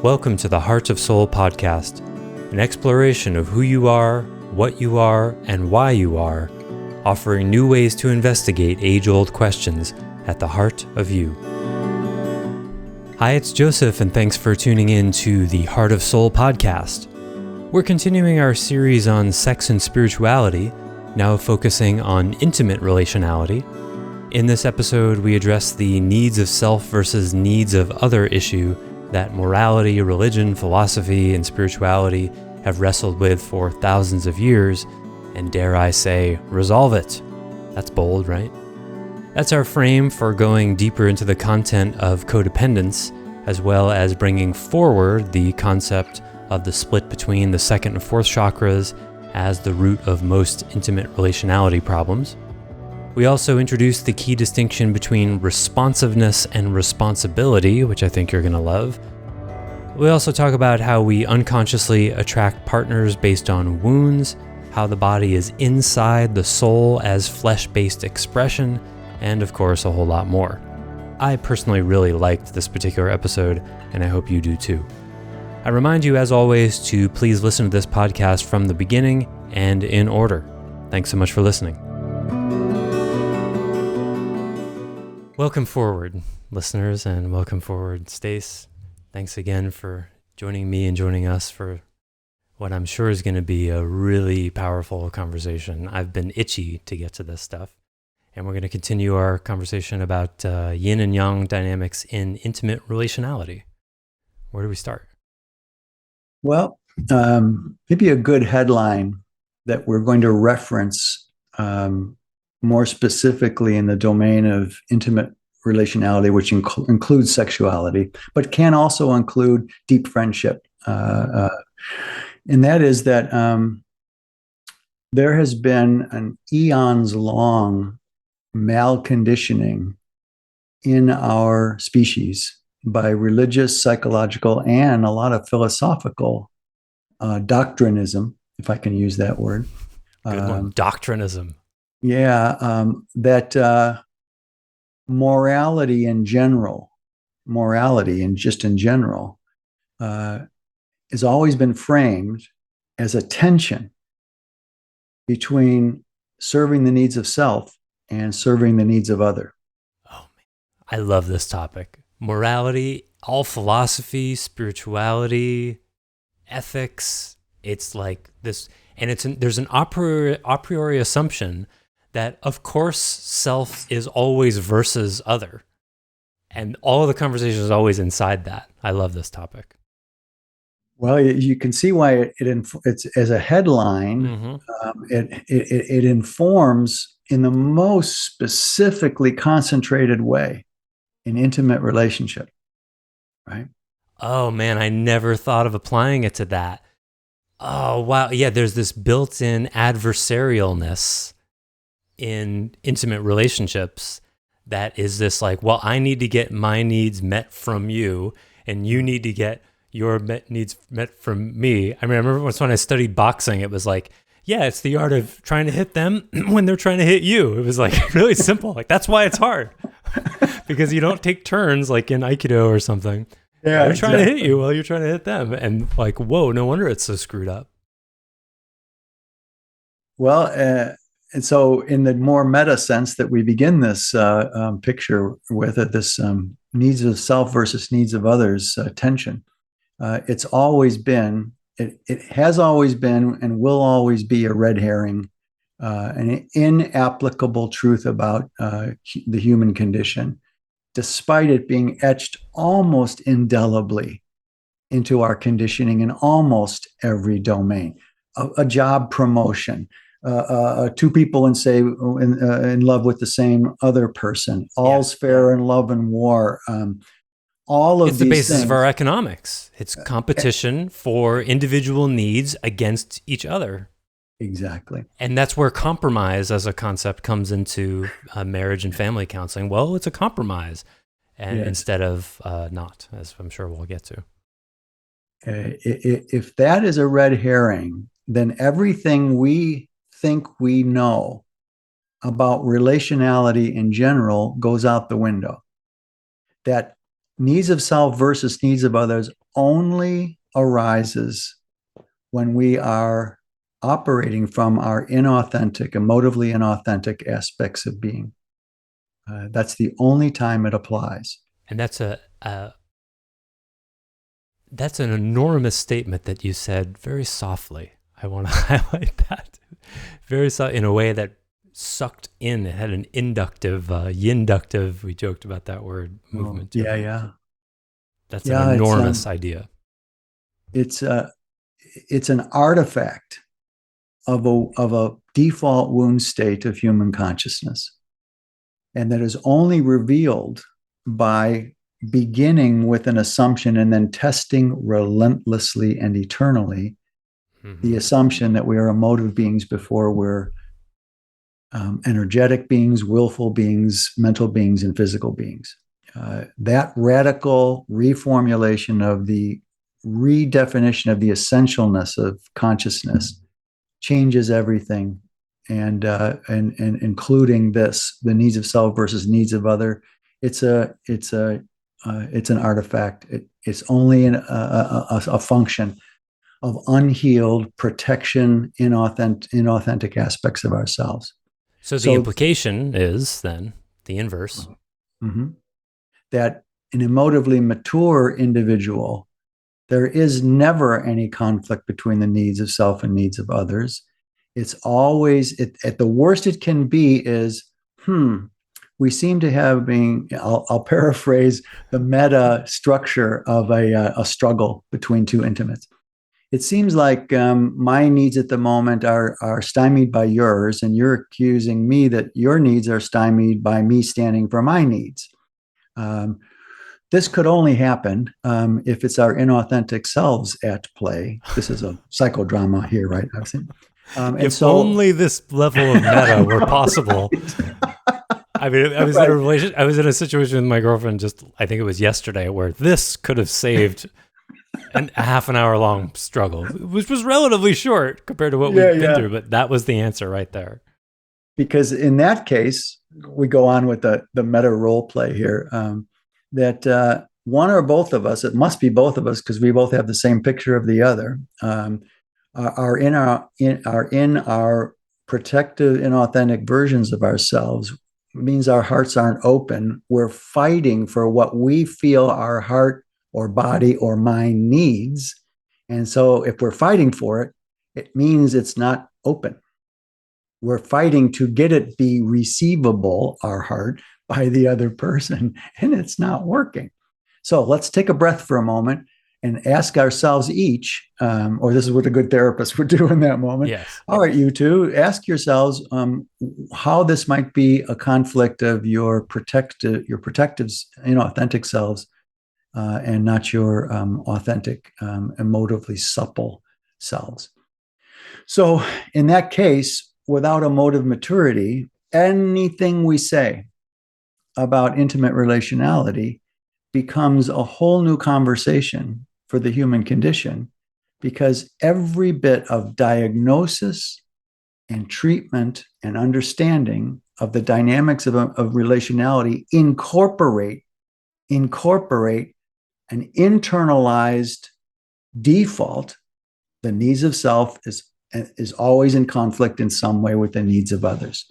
Welcome to the Heart of Soul podcast, an exploration of who you are, what you are, and why you are, offering new ways to investigate age-old questions at the heart of you. Hi, it's Joseph, and thanks for tuning in to the Heart of Soul podcast. We're continuing our series on sex and spirituality, now focusing on intimate relationality. In this episode, we address the needs of self versus needs of other issue that morality, religion, philosophy, and spirituality have wrestled with for thousands of years, and dare I say, resolve it. That's bold, right? That's our frame for going deeper into the content of codependence, as well as bringing forward the concept of the split between the second and fourth chakras as the root of most intimate relationality problems. We also introduced the key distinction between responsiveness and responsibility, which I think you're going to love. We also talk about how we unconsciously attract partners based on wounds, how the body is inside the soul as flesh-based expression, and of course a whole lot more. I personally really liked this particular episode, and I hope you do too. I remind you, as always, to please listen to this podcast from the beginning and in order. Thanks so much for listening. Welcome forward, listeners, and welcome forward, Stace. Thanks again for joining me and joining us for what I'm sure is going to be a really powerful conversation. I've been itchy to get to this stuff, and we're going to continue our conversation about yin and yang dynamics in intimate relationality. Where do we start? Well, maybe a good headline that we're going to reference more specifically in the domain of intimate relationality, which includes sexuality, but can also include deep friendship. And that is that there has been an eons-long malconditioning in our species by religious, psychological, and a lot of philosophical doctrinism, if I can use that word. Good one. Doctrinism. Yeah, that morality and just in general, has always been framed as a tension between serving the needs of self and serving the needs of other. Oh, man. I love this topic. Morality, all philosophy, spirituality, ethics. It's like this, and there's an a priori assumption that, of course, self is always versus other. And all of the conversation is always inside that. I love this topic. Well, you can see why it's as a headline, it informs in the most specifically concentrated way an intimate relationship, right? Oh, man, I never thought of applying it to that. Oh, wow. Yeah, there's this built-in adversarialness in intimate relationships that is this like, well, I need to get my needs met from you, and you need to get your needs met from me. I mean, I remember once when I studied boxing, it was like, yeah, it's the art of trying to hit them when they're trying to hit you. It was like really simple. Like, that's why it's hard, because you don't take turns like in Aikido or something. Yeah, they're trying to hit you while you're trying to hit them. And like, whoa, no wonder it's so screwed up. Well, and so in the more meta sense that we begin this picture with it, this needs of self versus needs of others tension, it has always been and will always be a red herring, an inapplicable truth about the human condition, despite it being etched almost indelibly into our conditioning in almost every domain. A job promotion, two people in love with the same other person, all's fair in love and war. All of it's the these basis things, of our economics. It's competition for individual needs against each other. Exactly. And that's where compromise as a concept comes into marriage and family counseling. Well, it's a compromise, and instead of not, as I'm sure we'll get to. If that is a red herring, then everything we think we know about relationality in general goes out the window. That needs of self versus needs of others only arises when we are operating from our inauthentic, emotively inauthentic aspects of being. That's the only time it applies. And that's an enormous statement that you said very softly. I want to highlight that very in a way that sucked in. It had an inductive, yinductive. We joked about that word movement. Oh, yeah. That's an enormous idea. It's an artifact of a default wound state of human consciousness, and that is only revealed by beginning with an assumption and then testing relentlessly and eternally the assumption that we are emotive beings before we're energetic beings, willful beings, mental beings, and physical beings. That radical reformulation of the redefinition of the essentialness of consciousness changes everything, and including this, the needs of self versus needs of other. It's an artifact. It's only a function of unhealed protection, inauthentic aspects of ourselves. So the implication is then the inverse. That an emotively mature individual, there is never any conflict between the needs of self and needs of others. It's always, at the worst it can be is, we seem to have been, I'll paraphrase the meta structure of a struggle between two intimates. It seems like my needs at the moment are stymied by yours, and you're accusing me that your needs are stymied by me standing for my needs. This could only happen if it's our inauthentic selves at play. This is a psychodrama here, right? If only this level of meta were possible. I mean, I was in a situation with my girlfriend I think it was yesterday, where this could have saved a half an hour long struggle, which was relatively short compared to what we've been through, but that was the answer right there. Because in that case, we go on with the meta role play here, that one or both of us, it must be both of us because we both have the same picture of the other, are in our protective, inauthentic versions of ourselves. It means our hearts aren't open. We're fighting for what we feel our heart or body or mind needs. And so if we're fighting for it, it means it's not open. We're fighting to get it be receivable, our heart, by the other person, and it's not working. So let's take a breath for a moment and ask ourselves each, or this is what a good therapist would do in that moment. Yes. All right, you two, ask yourselves how this might be a conflict of your protective, inauthentic selves, and not your authentic, emotively supple selves. So in that case, without emotive maturity, anything we say about intimate relationality becomes a whole new conversation for the human condition, because every bit of diagnosis and treatment and understanding of the dynamics of relationality incorporate an internalized default. The needs of self is always in conflict in some way with the needs of others.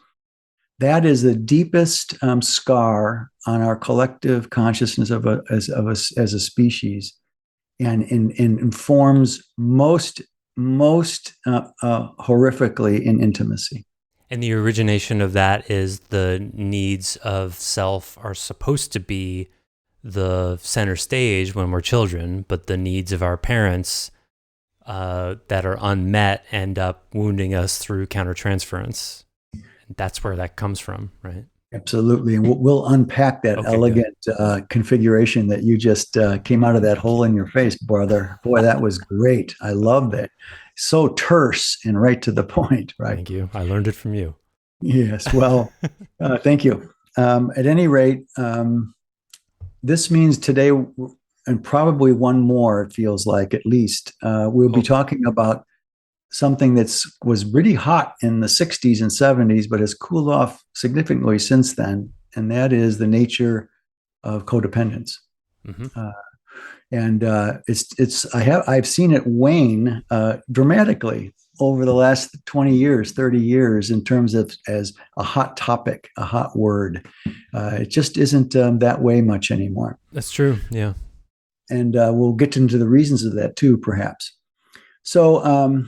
That is the deepest scar on our collective consciousness as a species, and informs most horrifically in intimacy. And the origination of that is the needs of self are supposed to be the center stage when we're children, but the needs of our parents that are unmet end up wounding us through countertransference. That's where that comes from, right? Absolutely. And we'll unpack that elegant configuration that you just came out of that hole in your face, brother. Boy, that was great. I loved it. So terse and right to the point, right? Thank you. I learned it from you. Yes. Well, thank you. At any rate, this means today, and probably one more, it feels like at least, we'll be talking about something was really hot in the 60s and 70s, but has cooled off significantly since then. And that is the nature of codependence. And I've seen it wane dramatically over the last 20 years, 30 years in terms of as a hot topic, a hot word. It just isn't that way much anymore. That's true. Yeah. And we'll get into the reasons of that too, perhaps. So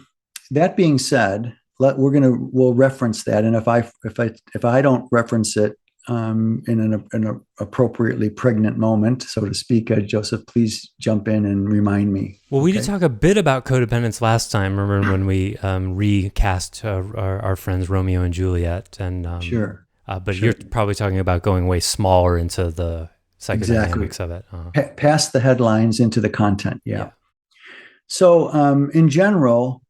that being said, we'll reference that, and if I don't reference it in an appropriately pregnant moment, so to speak, Joseph, please jump in and remind me. Well, we did talk a bit about codependence last time. Remember when we recast our friends Romeo and Juliet? And sure. But sure. You're probably talking about going way smaller into the psychodynamics of it. Past the headlines into the content. Yeah. So in general,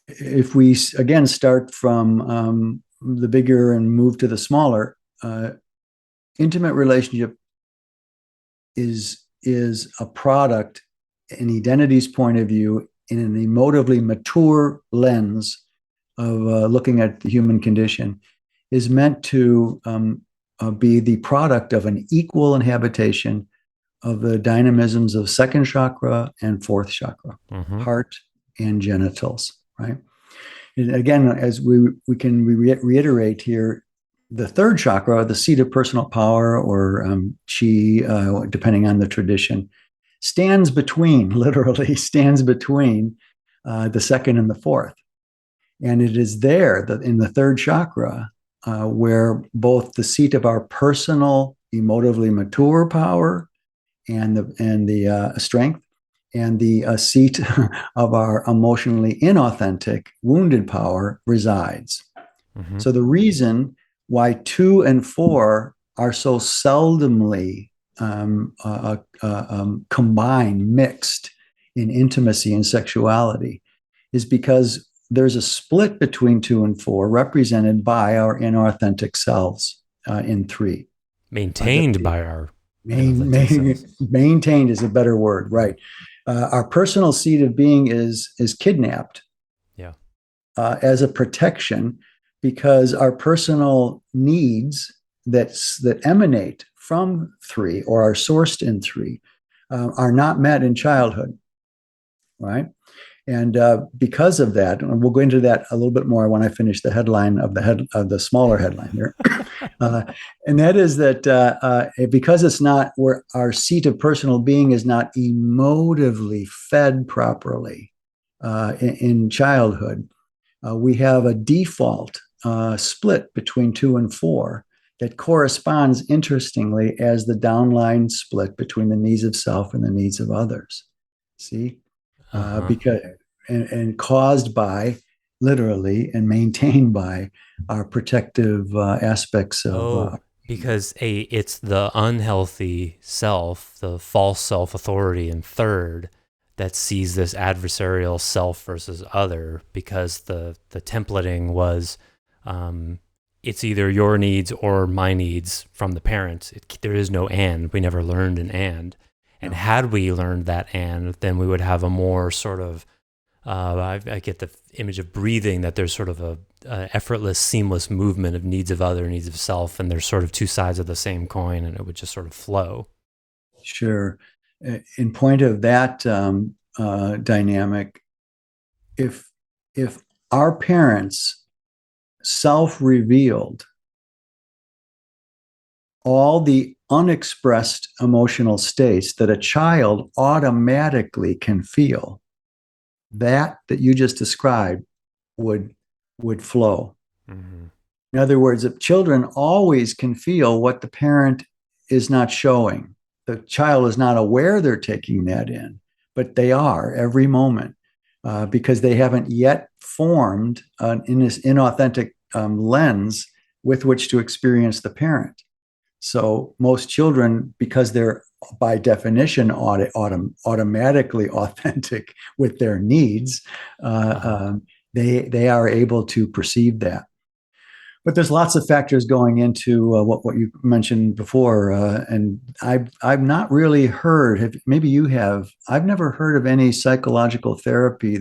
if we again start from the bigger and move to the smaller, intimate relationship is a product, in identity's point of view, in an emotively mature lens of looking at the human condition, is meant to be the product of an equal inhabitation of the dynamisms of second chakra and fourth chakra, heart and genitals, right? And again, as we can reiterate here, the third chakra, the seat of personal power, or chi, depending on the tradition, literally stands between the second and the fourth. And it is there that in the third chakra where both the seat of our personal, emotively mature power and the strength, and the seat of our emotionally inauthentic, wounded power resides. So the reason why 2 and 4 are so seldomly combined, mixed in intimacy and sexuality, is because there's a split between 2 and 4 represented by our inauthentic selves in 3. Maintained by our maintained is a better word, right? Our personal seat of being is kidnapped, as a protection, because our personal needs that emanate from 3 or are sourced in 3 are not met in childhood, right? And because of that, and we'll go into that a little bit more when I finish the headline of the smaller headline here, and that is that because it's not where our seat of personal being is not emotively fed properly in childhood, we have a default split between 2 and 4 that corresponds, interestingly, as the downline split between the needs of self and the needs of others. See? Because and caused by, literally, and maintained by our protective aspects of because it's the unhealthy self, the false self-authority in third, that sees this adversarial self versus other, because the templating was it's either your needs or my needs from the parents. There is no and. We never learned an and. And had we learned that and, then we would have a more sort of, I get the image of breathing, that there's sort of a effortless, seamless movement of needs of other, needs of self, and there's sort of two sides of the same coin, and it would just sort of flow. Sure. In point of that dynamic, if our parents self-revealed all the unexpressed emotional states that a child automatically can feel, that you just described would flow. In other words, if children always can feel what the parent is not showing, the child is not aware they're taking that in, but they are every moment, because they haven't yet formed an inauthentic lens with which to experience the parent. So most children, because they're by definition automatically authentic with their needs, they are able to perceive that. But there's lots of factors going into what you mentioned before, and I've not really heard. Maybe you have. I've never heard of any psychological therapy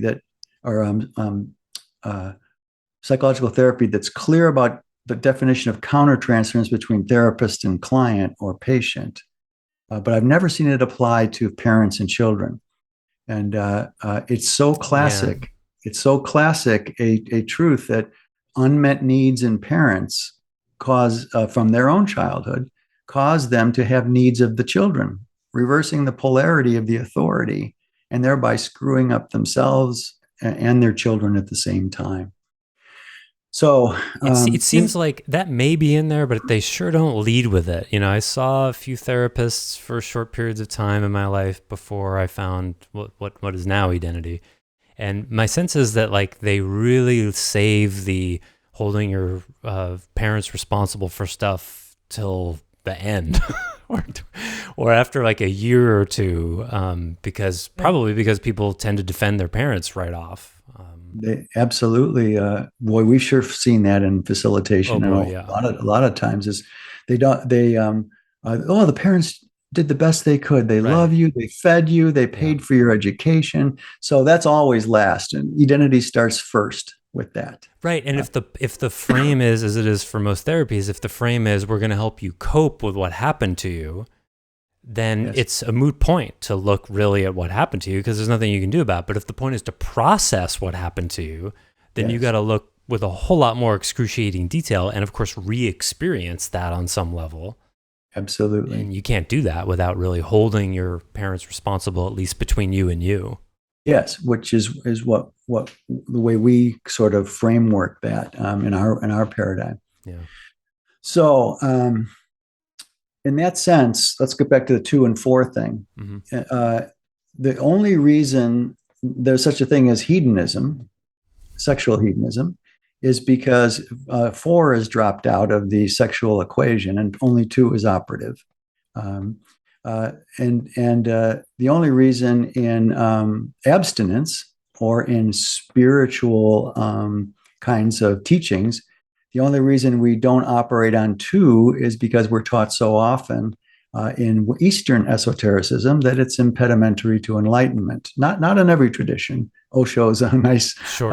psychological therapy that's clear about the definition of countertransference between therapist and client or patient, but I've never seen it apply to parents and children. And it's so Yeah. classic. It's so classic, a truth that unmet needs in parents cause, from their own childhood, cause them to have needs of the children, reversing the polarity of the authority, and thereby screwing up themselves and their children at the same time. So It seems like that may be in there, but they sure don't lead with it. You know, I saw a few therapists for short periods of time in my life before I found what is now identity. And my sense is that like they really save the holding your parents responsible for stuff till the end, or or after like a year or two, because people tend to defend their parents right off. they absolutely, boy, we've sure seen that in Oh facilitation, and boy, yeah, a lot of times is they don't they oh, the parents did the best they could. They love right, you, they fed you, they yeah. paid for your education. So that's always last, and identity starts first with that. Right, and if the frame is as it is for most therapies, if the frame is we're going to help you cope with what happened to you, then Yes, it's a moot point to look really at what happened to you because there's nothing you can do about it. But if the point is to process what happened to you, then you got yes, to look with a whole lot more excruciating detail and of course re-experience that on some level. absolutely. And you can't do that without really holding your parents responsible, at least between you and you. Yes, which is what the way we sort of framework that, in our paradigm. Yeah. So, in that sense, let's get back to the 2 and 4 thing. Mm-hmm. Uh, the only reason there's such a thing as hedonism, sexual hedonism, is because 4 is dropped out of the sexual equation and only 2 is operative. Um, and the only reason in abstinence or in spiritual kinds of teachings, the only reason we don't operate on 2 is because we're taught so often in Eastern esotericism that it's impedimentary to enlightenment. Not in every tradition. Osho is a nice Sure.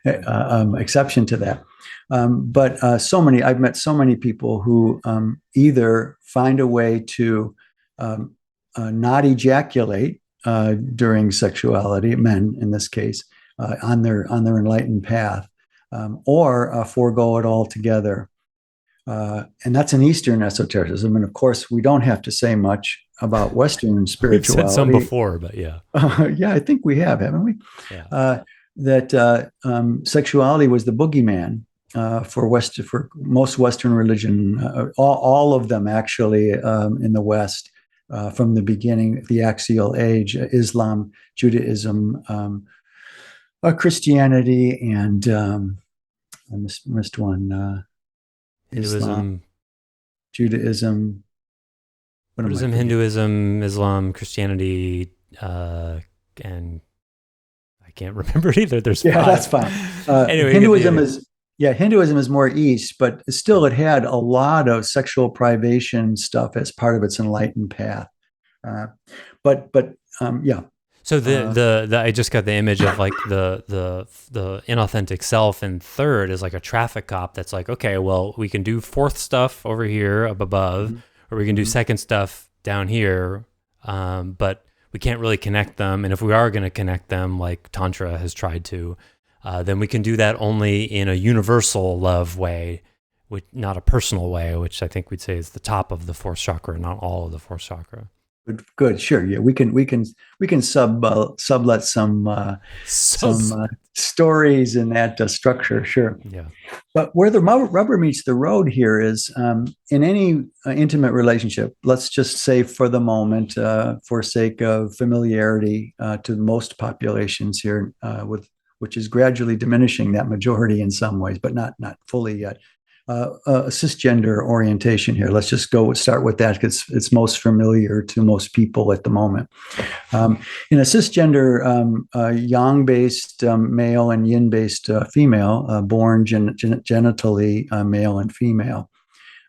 Yeah. exception to that. But I've met so many people who either find a way to not ejaculate during sexuality, men in this case, on their enlightened path, or forego it altogether. And that's an Eastern esotericism. And of course, we don't have to say much about Western We've said some spirituality. before, but yeah. Yeah, I think we have, haven't we? Yeah. That sexuality was the boogeyman for most Western religion, all of them actually, in the West, from the beginning, the axial age, Islam, Judaism, Christianity, and I missed one. Islam, Hinduism, Judaism. What am I Buddhism, forgetting? Hinduism, Islam, Christianity, and I can't remember it either. There's Yeah, five. that's fine. Anyway, you get the Hinduism idea. is Hinduism is more East, but still it had a lot of sexual privation stuff as part of its enlightened path. Uh, yeah. So Uh, the I just got the image of like the inauthentic self, and third is like a traffic cop that's like, okay, well, we can do fourth stuff over here up above, mhm, or we can do mhm. second stuff down here, but we can't really connect them. And if we are going to connect them, like Tantra has tried to, then we can do that only in a universal love way, which not a personal way, which I think we'd say is the top of the fourth chakra, not all of the fourth chakra. Good, sure. Yeah, we can sublet So some stories in that structure, sure. yeah. But where the rubber meets the road here is, in any intimate relationship. Let's just say, for the moment, for sake of familiarity, to most populations here, which is gradually diminishing that majority in some ways, but not fully yet. A cisgender orientation here. Let's just start with that because it's most familiar to most people at the moment. In a cisgender, yang-based male and yin-based female, born genitally male and female,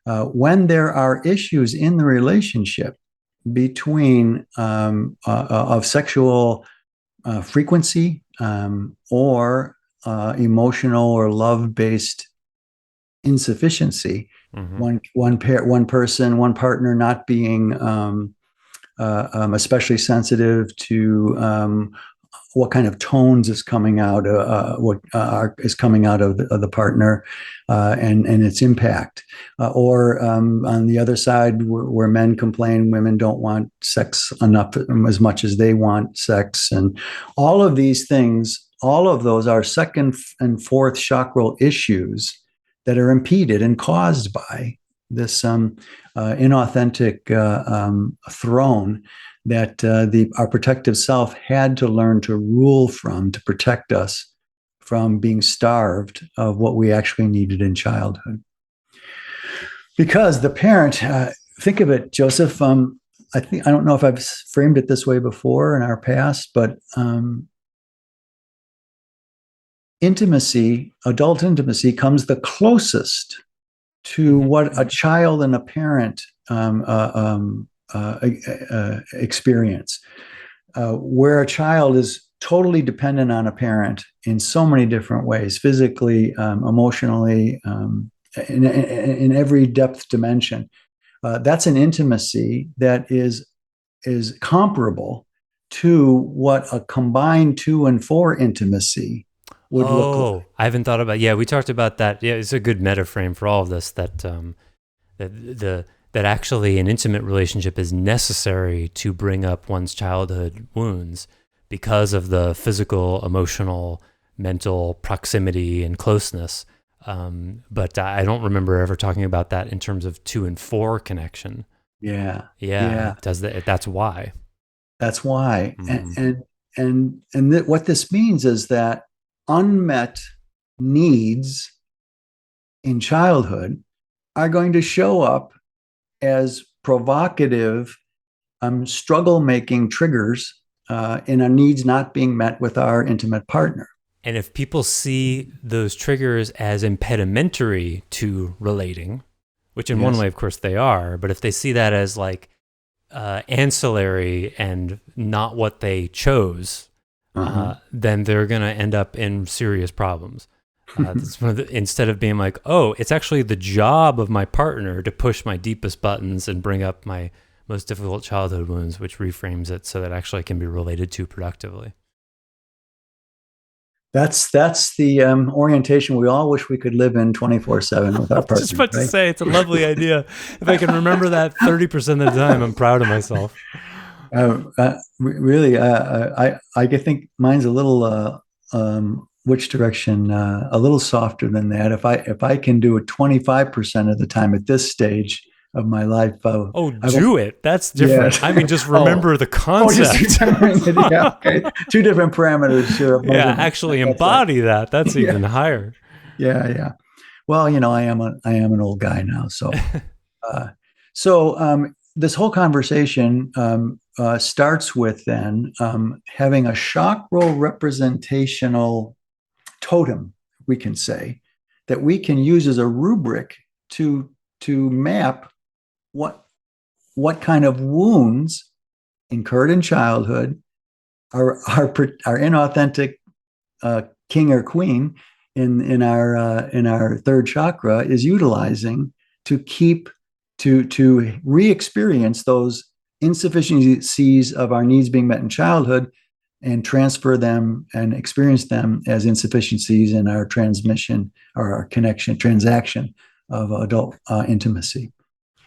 when there are issues in the relationship between of sexual frequency, or emotional or love-based insufficiency, Mm-hmm. one partner not being especially sensitive to what kind of tones is coming out, is coming out of the partner, and its impact. Or on the other side, where men complain, women don't want sex enough, as much as they want sex, and all of these things. All of those are second and fourth chakral issues that are impeded and caused by this inauthentic throne that our protective self had to learn to rule from, to protect us from being starved of what we actually needed in childhood. Because the parent, think of it, Joseph. I don't know if I've framed it this way before in our past, but intimacy, adult intimacy, comes the closest to what a child and a parent experience, where a child is totally dependent on a parent in so many different ways, physically, emotionally, in every depth dimension. That's an intimacy that is comparable to what a combined 2 and 4 intimacy would look like. I haven't thought about. Yeah, we talked about that. Yeah, it's a good meta frame for all of this. That that actually an intimate relationship is necessary to bring up one's childhood wounds because of the physical, emotional, mental proximity and closeness. But I don't remember ever talking about that in terms of 2 and 4 connection. Yeah. Does that? That's why. That's why. And what this means is that unmet needs in childhood are going to show up as provocative struggle-making triggers in our needs not being met with our intimate partner. And if people see those triggers as impedimentary to relating, which in one way, of course, they are, but if they see that as like ancillary and not what they chose, then they're going to end up in serious problems. That's instead of being like, oh, it's actually the job of my partner to push my deepest buttons and bring up my most difficult childhood wounds, which reframes it so that actually can be related to productively. That's the orientation we all wish we could live in 24/7 with our partner. I was just about to say, it's a lovely idea. If I can remember that 30% of the time, I'm proud of myself. Really, I think mine's a little which direction, a little softer than that. If I can do it 25% of the time at this stage of my life, do it. That's different. Yeah. I mean, just remember the concept. Yeah, okay. 2 different parameters. Sure. Yeah, actually embody that. That's even higher. Yeah. Well, I am an old guy now, so this whole conversation starts with then having a chakral representational totem, we can say, that we can use as a rubric to map what kind of wounds incurred in childhood our inauthentic king or queen in our third chakra is utilizing to re-experience those insufficiencies of our needs being met in childhood and transfer them and experience them as insufficiencies in our transmission or our transaction of adult intimacy.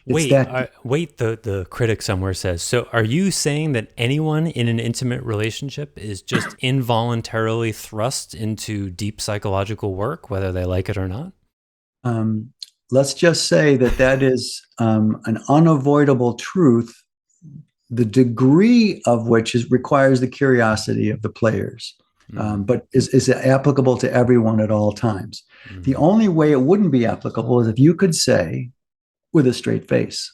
Wait, the critic somewhere says, so are you saying that anyone in an intimate relationship is just involuntarily thrust into deep psychological work, whether they like it or not? Let's just say that is an unavoidable truth, the degree of which requires the curiosity of the players, but is applicable to everyone at all times. The only way it wouldn't be applicable is if you could say, with a straight face,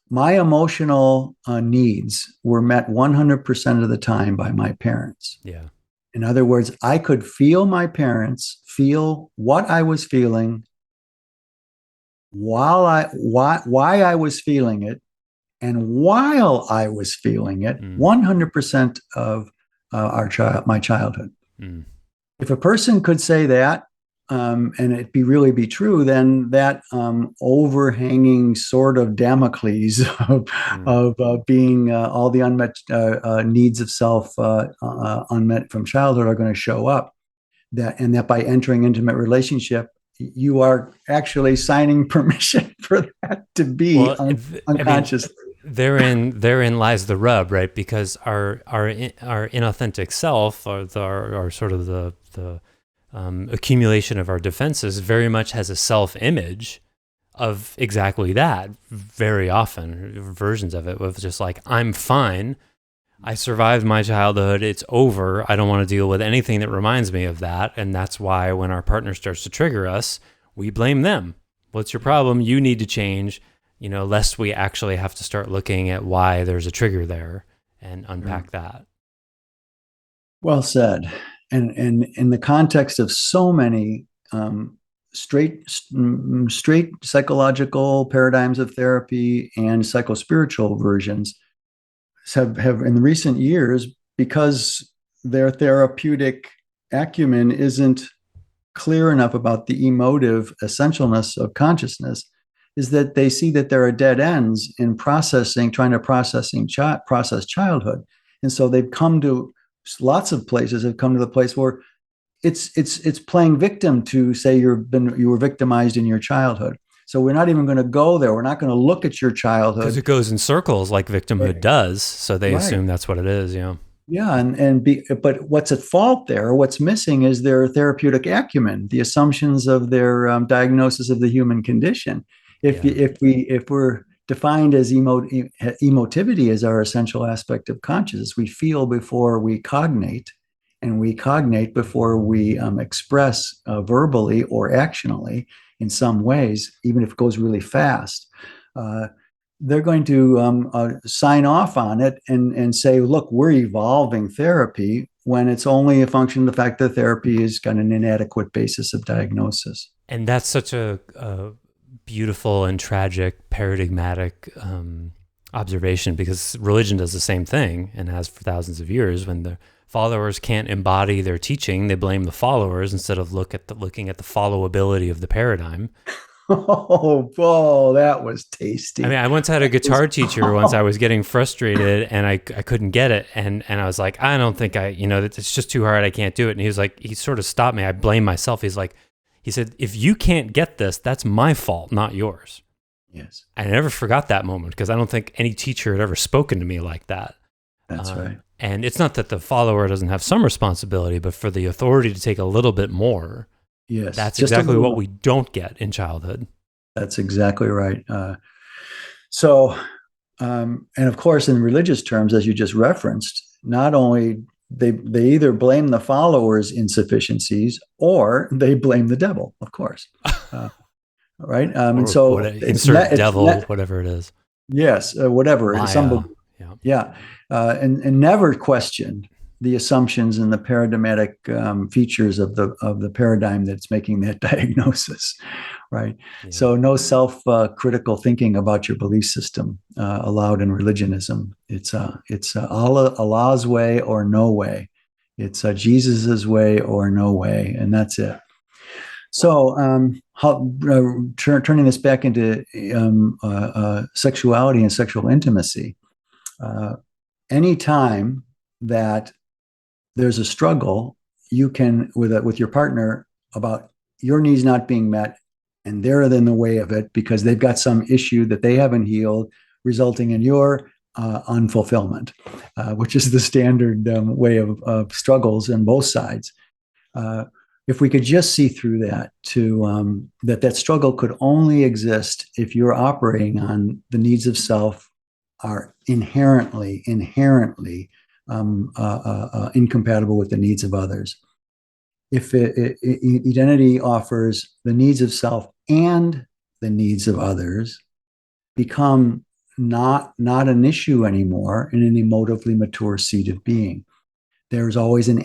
my emotional needs were met 100% of the time by my parents. Yeah. In other words, I could feel my parents feel what I was feeling why I was feeling it, and while I was feeling it, 100% of my childhood. If a person could say that, and it really be true, then that overhanging sword of Damocles Mm. of being all the unmet needs of self unmet from childhood are going to show up. That by entering intimate relationship, you are actually signing permission for that to be Well, I mean, unconscious. therein lies the rub, right? Because our inauthentic self, or sort of the accumulation of our defenses, very much has a self-image of exactly that. Very often, versions of it with just like, I'm fine. I survived my childhood. It's over. I don't want to deal with anything that reminds me of that. And that's why when our partner starts to trigger us, we blame them. What's your problem? You need to change, lest we actually have to start looking at why there's a trigger there and unpack that. Well said. And in the context of so many straight psychological paradigms of therapy and psychospiritual versions have in the recent years, because their therapeutic acumen isn't clear enough about the emotive essentialness of consciousness, is that they see that there are dead ends in trying to process childhood. And so they've come to lots of places have come to the place where it's playing victim to say you were victimized in your childhood. So we're not even going to go there. We're not going to look at your childhood, because it goes in circles like victimhood does. So they right. assume that's what it is. Yeah. Yeah, but what's at fault there? What's missing is their therapeutic acumen, the assumptions of their diagnosis of the human condition. If we're defined as emotivity as our essential aspect of consciousness, we feel before we cognate, and we cognate before we express verbally or actionally in some ways, even if it goes really fast. They're going to sign off on it and say, look, we're evolving therapy, when it's only a function of the fact that therapy has got an inadequate basis of diagnosis. And that's such a beautiful and tragic, paradigmatic observation, because religion does the same thing and has for thousands of years. When the followers can't embody their teaching, they blame the followers instead of looking at the followability of the paradigm. Oh, that was tasty. I mean, I once had a guitar teacher once. I was getting frustrated and I couldn't get it. And I was like, I don't think it's just too hard. I can't do it. And he was like, he sort of stopped me. I blame myself. He said, if you can't get this, that's my fault, not yours. Yes. I never forgot that moment, because I don't think any teacher had ever spoken to me like that. That's right. And it's not that the follower doesn't have some responsibility, but for the authority to take a little bit more. Yes. That's exactly what we don't get in childhood. That's exactly right. And of course, in religious terms, as you just referenced, not only they either blame the followers' insufficiencies or they blame the devil, of course. Right. And so insert devil, whatever it is. Yes. Whatever. Maya. Yeah. And never question the assumptions and the paradigmatic features of the paradigm that's making that diagnosis, right? Yeah. So no self-critical thinking about your belief system allowed in religionism. It's Allah's way or no way. It's Jesus's way or no way, and that's it. So, turning this back into sexuality and sexual intimacy, anytime that there's a struggle, you can with your partner about your needs not being met, and they're in the way of it because they've got some issue that they haven't healed, resulting in your unfulfillment, which is the standard way of struggles on both sides. If we could just see through that, that struggle could only exist if you're operating on the needs of self are inherently incompatible with the needs of others. If identity offers the needs of self and the needs of others, become not an issue anymore in an emotively mature seat of being. There's always an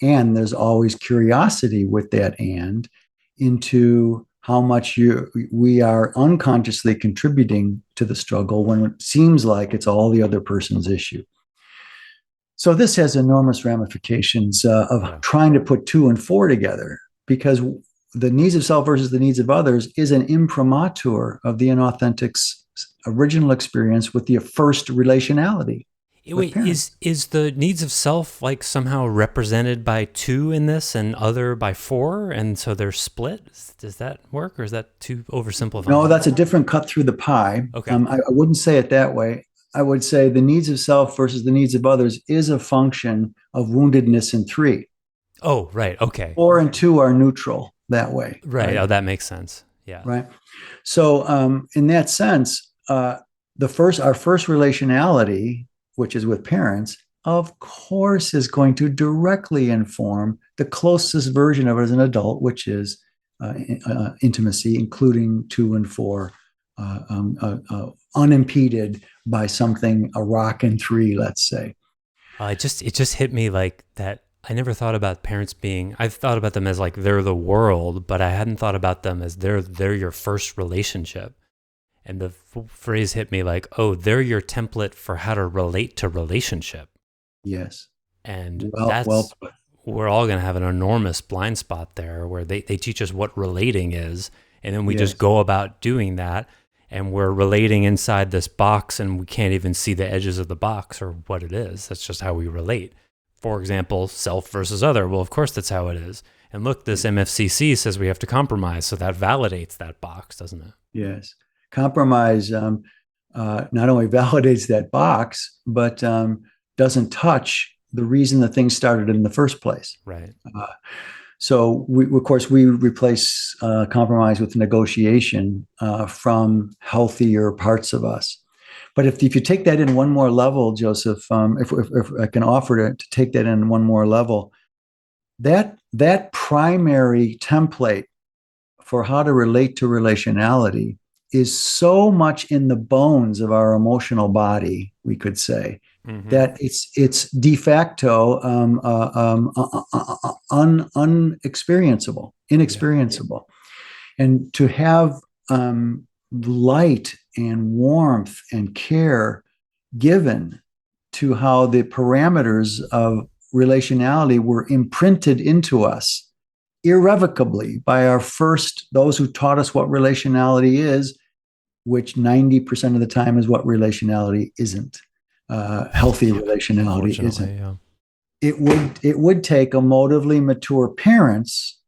and there's always curiosity with that and into how much we are unconsciously contributing to the struggle when it seems like it's all the other person's issue. So this has enormous ramifications of trying to put 2 and 4 together, because the needs of self versus the needs of others is an imprimatur of the inauthentic's original experience with the first relationality with Wait, parents. is the needs of self like somehow represented by 2 in this and other by 4, and so they're split? Does that work, or is that too No, oversimplifying? that's a different cut through the pie. Okay. I wouldn't say it that way. I would say the needs of self versus the needs of others is a function of woundedness in 3. Oh, right. Okay. 4 and 2 are neutral that way, Right. right? Oh, that makes sense. Yeah. Right. So, in that sense, our first relationality, which is with parents, of course, is going to directly inform the closest version of it as an adult, which is intimacy, including 2 and 4, unimpeded by something, a rock in 3, let's say. It just hit me like that. I never thought about parents being. I've thought about them as like they're the world, but I hadn't thought about them as they're your first relationship. And the phrase hit me like, oh, they're your template for how to relate to relationship. Yes. And Well that's, put. we're all going to have an enormous blind spot there where they teach us what relating is. And then we just Yes. go about doing that. And we're relating inside this box and we can't even see the edges of the box or what it is. That's just how we relate. For example, self versus other. Well, of course, that's how it is. And look, this MFCC says we have to compromise. So that validates that box, doesn't it? Yes. Compromise not only validates that box, but doesn't touch the reason the thing started in the first place. Right. So, of course, we replace compromise with negotiation from healthier parts of us. But if you take that in one more level, Joseph, if I can offer to take that in one more level, that primary template for how to relate to relationality is so much in the bones of our emotional body, we could say, that it's de facto unexperienceable, inexperienceable. Yeah. And to have light and warmth and care given to how the parameters of relationality were imprinted into us irrevocably by those who taught us what relationality is, which 90% of the time is what relationality isn't. Healthy relationality isn't. Yeah. It would take emotively mature parents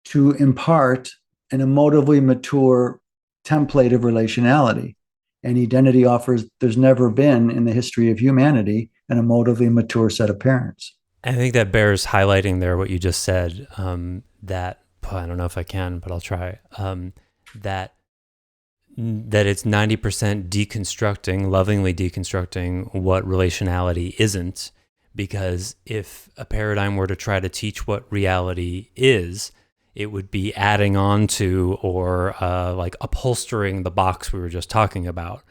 to impart an emotively mature template of relationality. And identity offers, there's never been in the history of humanity an emotively mature set of parents. I think that bears highlighting there what you just said, that, I don't know if I can, but I'll try, that it's 90% deconstructing, lovingly deconstructing what relationality isn't, because if a paradigm were to try to teach what reality is, it would be adding on to or like upholstering the box we were just talking about.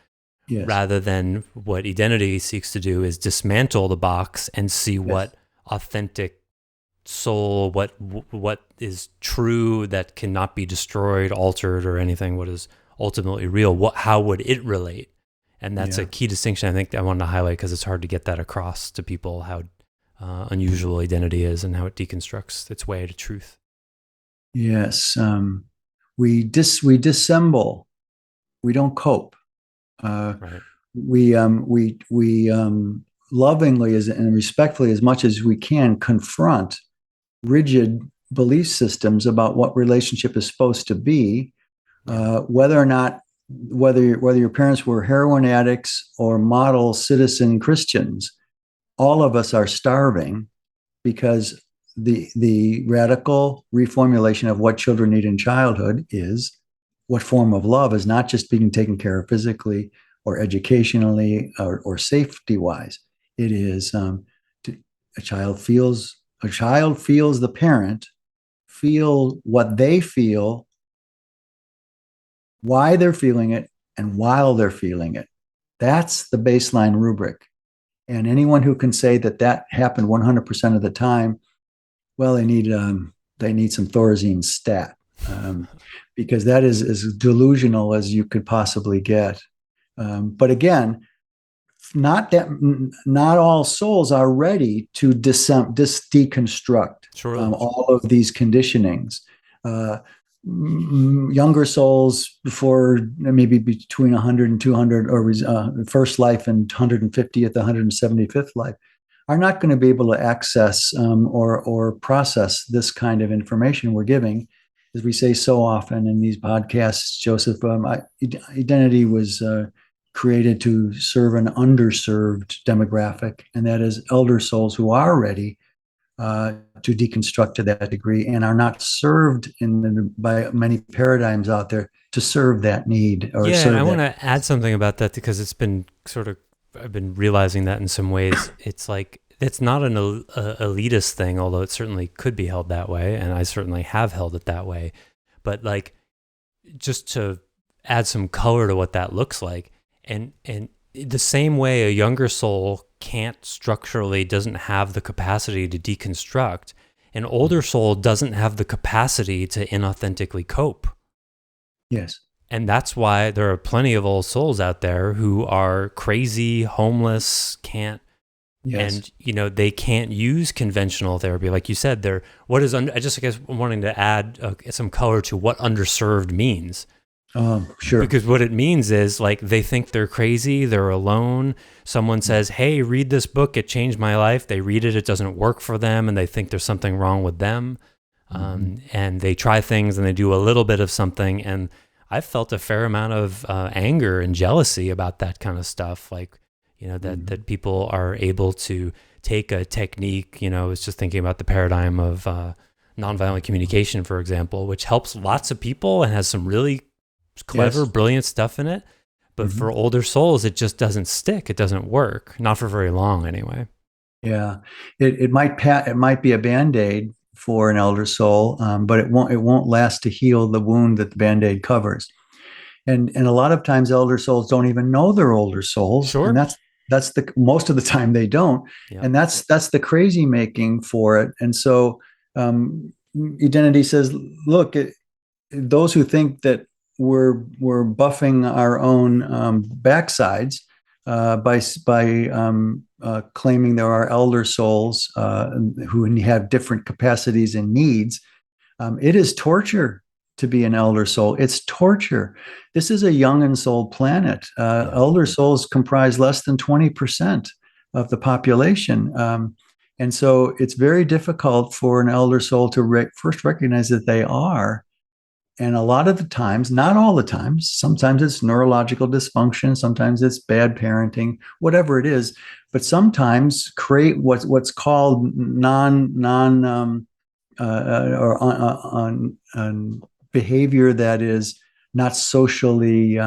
Yes. Rather than what identity seeks to do is dismantle the box and see yes. what authentic soul, what is true that cannot be destroyed, altered, or anything, what is ultimately real, how would it relate? And that's a key distinction I think I wanted to highlight, because it's hard to get that across to people, how unusual identity is and how it deconstructs its way to truth. Yes. We dissemble. We don't cope. Right. We lovingly and respectfully, as much as we can, confront rigid belief systems about what relationship is supposed to be, whether your parents were heroin addicts or model citizen Christians. All of us are starving because the radical reformulation of what children need in childhood is what form of love is not just being taken care of physically or educationally or safety wise. It is a child feels the parent feel what they feel, why they're feeling it, and while they're feeling it. That's the baseline rubric. And anyone who can say that happened 100% of the time, well, they need some Thorazine stat, because that is as delusional as you could possibly get. But again, not all souls are ready to deconstruct all of these conditionings. Younger souls before maybe between 100 and 200, or first life and 150th, 175th life, are not going to be able to access or process this kind of information we're giving. As we say so often in these podcasts, Joseph, identity was created to serve an underserved demographic, and that is elder souls who are ready to deconstruct to that degree and are not served by many paradigms out there to serve that need. Or yeah, serve and I want that. to add something about that because it's been I've been realizing that in some ways. It's like, it's not an elitist thing, although it certainly could be held that way, and I certainly have held it that way. But like, just to add some color to what that looks like, and the same way a younger soul doesn't have the capacity to deconstruct, an older soul doesn't have the capacity to inauthentically cope. Yes. And that's why there are plenty of old souls out there who are crazy, homeless, can't, Yes. and they can't use conventional therapy. Like you said, I just, I guess, wanting to add some color to what underserved means. Sure. Because what it means is, like, they think they're crazy, they're alone. Someone says, hey, read this book, it changed my life. They read it, it doesn't work for them, and they think there's something wrong with them. And they try things and they do a little bit of something. And I've felt a fair amount of anger and jealousy about that kind of stuff. Like, that people are able to take a technique, I was just thinking about the paradigm of nonviolent communication, for example, which helps lots of people and has some really clever, brilliant stuff in it. But for older souls, it just doesn't stick. It doesn't work. Not for very long anyway. Yeah. It might be a Band-Aid for an elder soul, but it won't last to heal the wound that the Band-Aid covers. And a lot of times elder souls don't even know they're older souls. Sure. And that's the most of the time they don't. Yep. And that's the crazy making for it. And so identity says, look, those who think that we're buffing our own backsides by claiming there are elder souls who have different capacities and needs. It is torture to be an elder soul. It's torture. This is a young and soul planet. Elder souls comprise less than 20% of the population. And so it's very difficult for an elder soul to first recognize that they are. And a lot of the times, not all the times, sometimes it's neurological dysfunction, sometimes it's bad parenting, whatever it is. But sometimes create what's called behavior that is not socially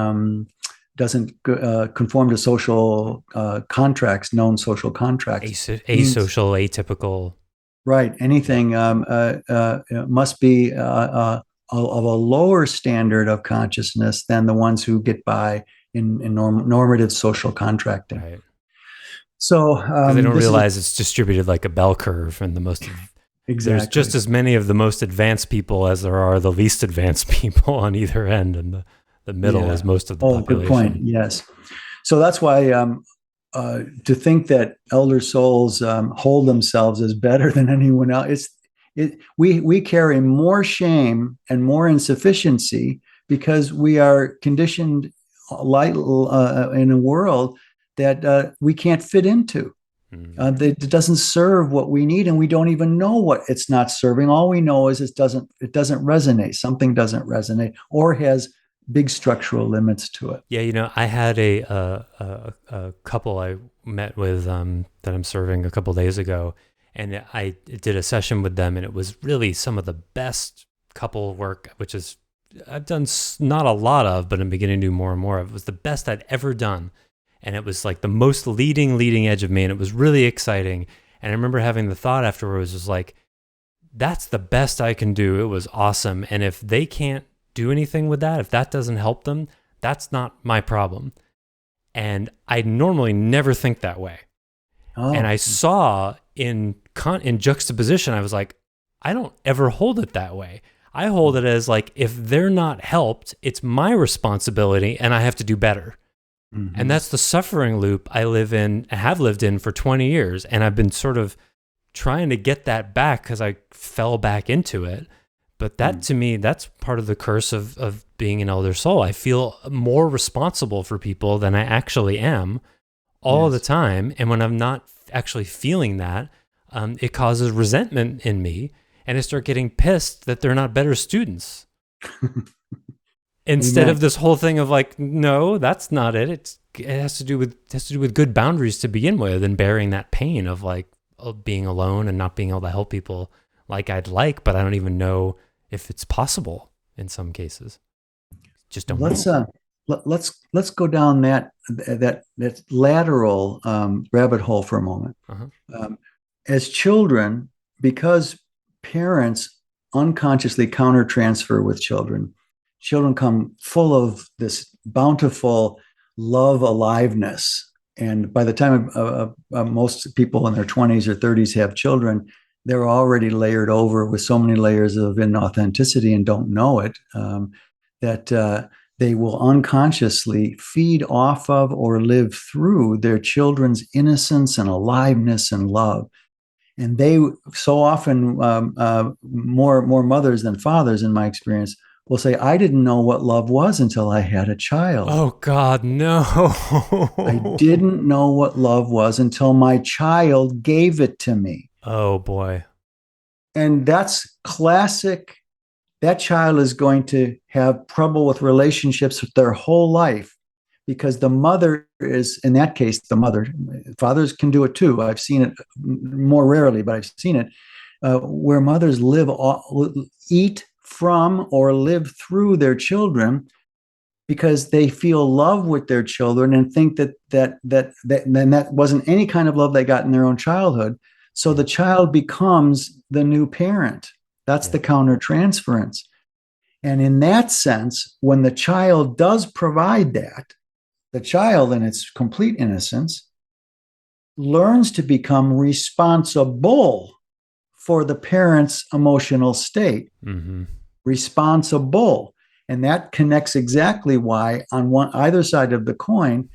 doesn't conform to social contracts, known social contracts. Asocial, atypical. Right. Anything must be of a lower standard of consciousness than the ones who get by in normative social contracting. Right. So they don't realize it's distributed like a bell curve, and there's just as many of the most advanced people as there are the least advanced people on either end, and the middle is most of the population. Good point. Yes. So that's why to think that elder souls hold themselves as better than anyone else, we carry more shame and more insufficiency because we are conditioned in a world that we can't fit into. It doesn't serve what we need, and we don't even know what it's not serving. All we know is it doesn't resonate. Something doesn't resonate or has big structural limits to it. Yeah, I had a couple I met with that I'm serving a couple days ago. And I did a session with them, and it was really some of the best couple work, which is I've done not a lot of, but I'm beginning to do more and more of. It was the best I'd ever done. And it was like the most leading edge of me, and it was really exciting. And I remember having the thought afterwards, was like, that's the best I can do. It was awesome. And if they can't do anything with that, if that doesn't help them, that's not my problem. And I normally never think that way. And I saw in juxtaposition, I was like, I don't ever hold it that way. I hold it as like, if they're not helped, it's my responsibility and I have to do better. And that's the suffering loop I have lived in for 20 years. And I've been sort of trying to get that back because I fell back into it. But that to me, that's part of the curse of being an elder soul. I feel more responsible for people than I actually am all the time. And when I'm not actually feeling that, it causes resentment in me, and I start getting pissed that they're not better students. Instead of this whole thing of like, no, that's not it. It has to do with good boundaries to begin with, and bearing that pain of like being alone and not being able to help people like I'd like, but I don't even know if it's possible in some cases. Just don't know. Let's go down that lateral rabbit hole for a moment. As children, because parents unconsciously countertransfer with children come full of this bountiful love aliveness. And by the time most people in their 20s or 30s have children, they're already layered over with so many layers of inauthenticity and don't know it, that they will unconsciously feed off of or live through their children's innocence and aliveness and love. And they so often, more mothers than fathers, in my experience, will say, I didn't know what love was until I had a child. Oh, God, no. I didn't know what love was until my child gave it to me. Oh, boy. And that's classic. That child is going to have trouble with relationships their whole life, because the mother is, in that case, the mother. Fathers can do it too. I've seen it more rarely, but I've seen it, where mothers eat from or live through their children because they feel love with their children and think that wasn't any kind of love they got in their own childhood. So the child becomes the new parent. That's the countertransference. And in that sense, when the child does provide that, the child, in its complete innocence, learns to become responsible for the parent's emotional state. Responsible. And that connects exactly why on either side of the coin,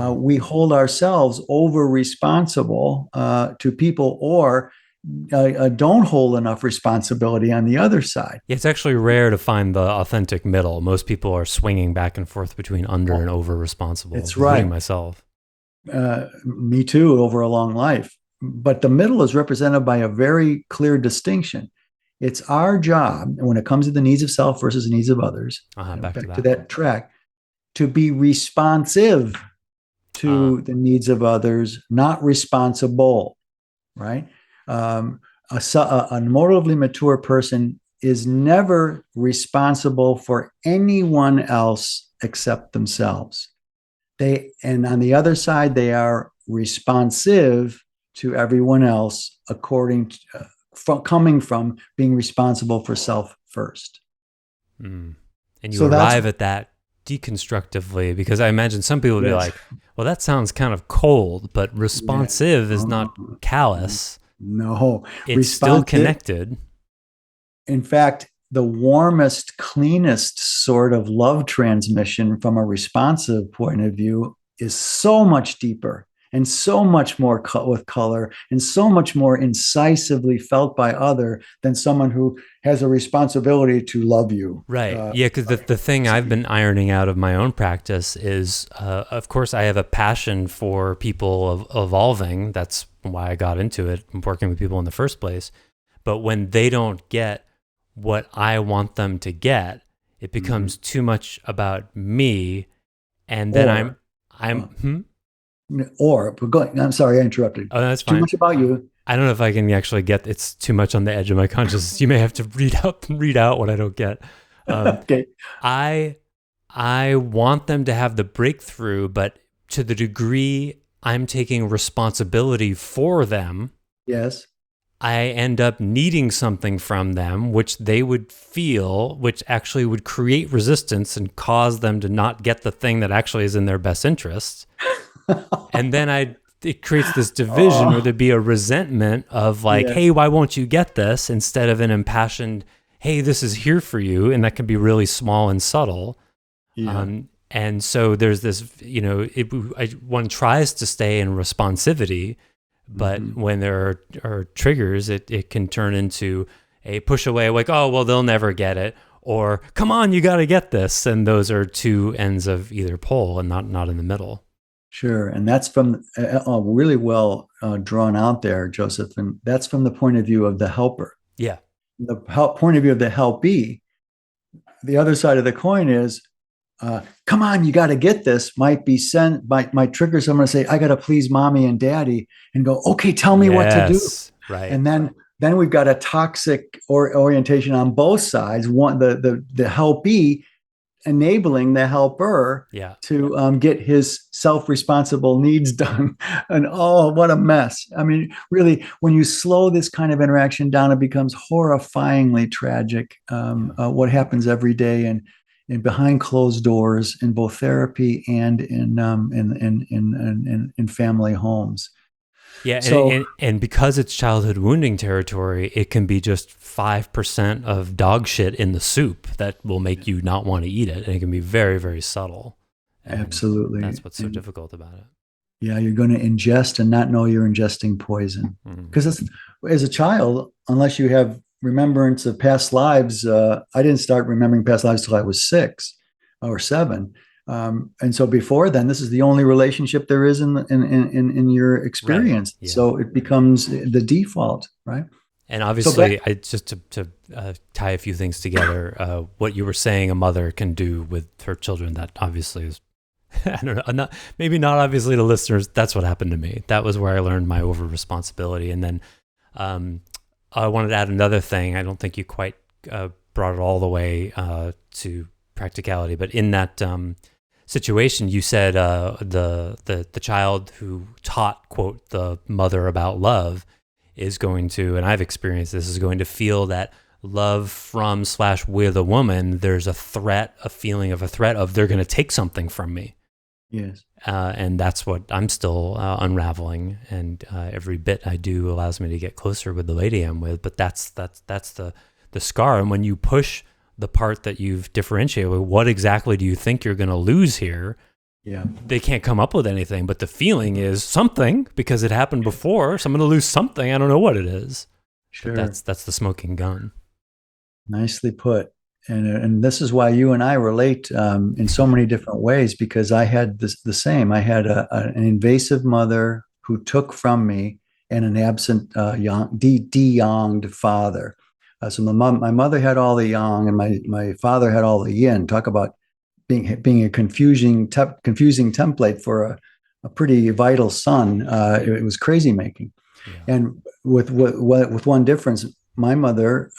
we hold ourselves over responsible to people, or don't hold enough responsibility on the other side. It's actually rare to find the authentic middle. Most people are swinging back and forth between under and over responsible. It's right. Including myself. Me too, over a long life. But the middle is represented by a very clear distinction. It's our job, when it comes to the needs of self versus the needs of others, back to that track, to be responsive to the needs of others, not responsible, right? A emotively mature person is never responsible for anyone else except themselves. And on the other side, they are responsive to everyone else, coming from being responsible for self first. And you arrive at that deconstructively, because I imagine some people would be like, well, that sounds kind of cold, but responsive is not callous. No, it's still connected. In fact, the warmest, cleanest sort of love transmission from a responsive point of view is so much deeper and so much more with color and so much more incisively felt by other than someone who has a responsibility to love you. Right. Because the thing I've been ironing out of my own practice is, of course, I have a passion for people evolving. That's why I got into it, working with people in the first place. But when they don't get what I want them to get, it becomes too much about me. And then I'm sorry, I interrupted. Oh, that's fine. Too much about you. I don't know if I can actually get, it's too much on the edge of my consciousness. You may have to read out what I don't get. Okay. I want them to have the breakthrough, but to the degree I'm taking responsibility for them, yes, I end up needing something from them, which they would feel, which actually would create resistance and cause them to not get the thing that actually is in their best interest. And then it creates this division where there'd be a resentment of like, hey, why won't you get this? Instead of an impassioned, hey, this is here for you. And that can be really small and subtle. Yeah. And so there's this, one tries to stay in responsivity, but when there are triggers, it can turn into a push away, like, oh, well, they'll never get it, or come on, you got to get this. And those are two ends of either pole and not in the middle. Sure. And that's from really well drawn out there, Joseph. And that's from the point of view of the helper. Yeah. The point of view of the helpee. The other side of the coin is, come on, you got to get this, might trigger someone to say, I got to please mommy and daddy, and go, okay, tell me what to do. Right. And then we've got a toxic orientation on both sides. One, the helpee enabling the helper to get his self-responsible needs done. And oh, what a mess. I mean, really, when you slow this kind of interaction down, it becomes horrifyingly tragic. What happens every day and behind closed doors in both therapy and in family homes. Yeah, so, and because it's childhood wounding territory, it can be just 5% of dog shit in the soup that will make you not want to eat it. And it can be very, very subtle. And absolutely. That's what's so difficult about it. Yeah, you're going to ingest and not know you're ingesting poison. Because as a child, unless you have remembrance of past lives, I didn't start remembering past lives till I was 6 or 7. And so before then, this is the only relationship there is in your experience. Right. Yeah. So it becomes the default, right? And obviously, just to tie a few things together, what you were saying a mother can do with her children, that obviously is, I don't know, maybe not obviously to listeners, that's what happened to me. That was where I learned my over-responsibility. And then I wanted to add another thing. I don't think you quite brought it all the way to practicality, but in that situation, you said the child who taught, quote, the mother about love is going to, and I've experienced this, is going to feel that love from / with a woman, there's a feeling of a threat of they're going to take something from me. Yes. And that's what I'm still unraveling. And every bit I do allows me to get closer with the lady I'm with. But that's the scar. And when you push the part that you've differentiated, what exactly do you think you're going to lose here? Yeah. They can't come up with anything, but the feeling is something, because it happened before. So I'm going to lose something. I don't know what it is. Sure. But that's the smoking gun. Nicely put. And this is why you and I relate in so many different ways, because I had the same. I had an invasive mother who took from me, and an absent de-yonged father. So my mother had all the yang, and my father had all the yin. Talk about being a confusing template for a pretty vital son. It was crazy making. Yeah. And with one difference, my mother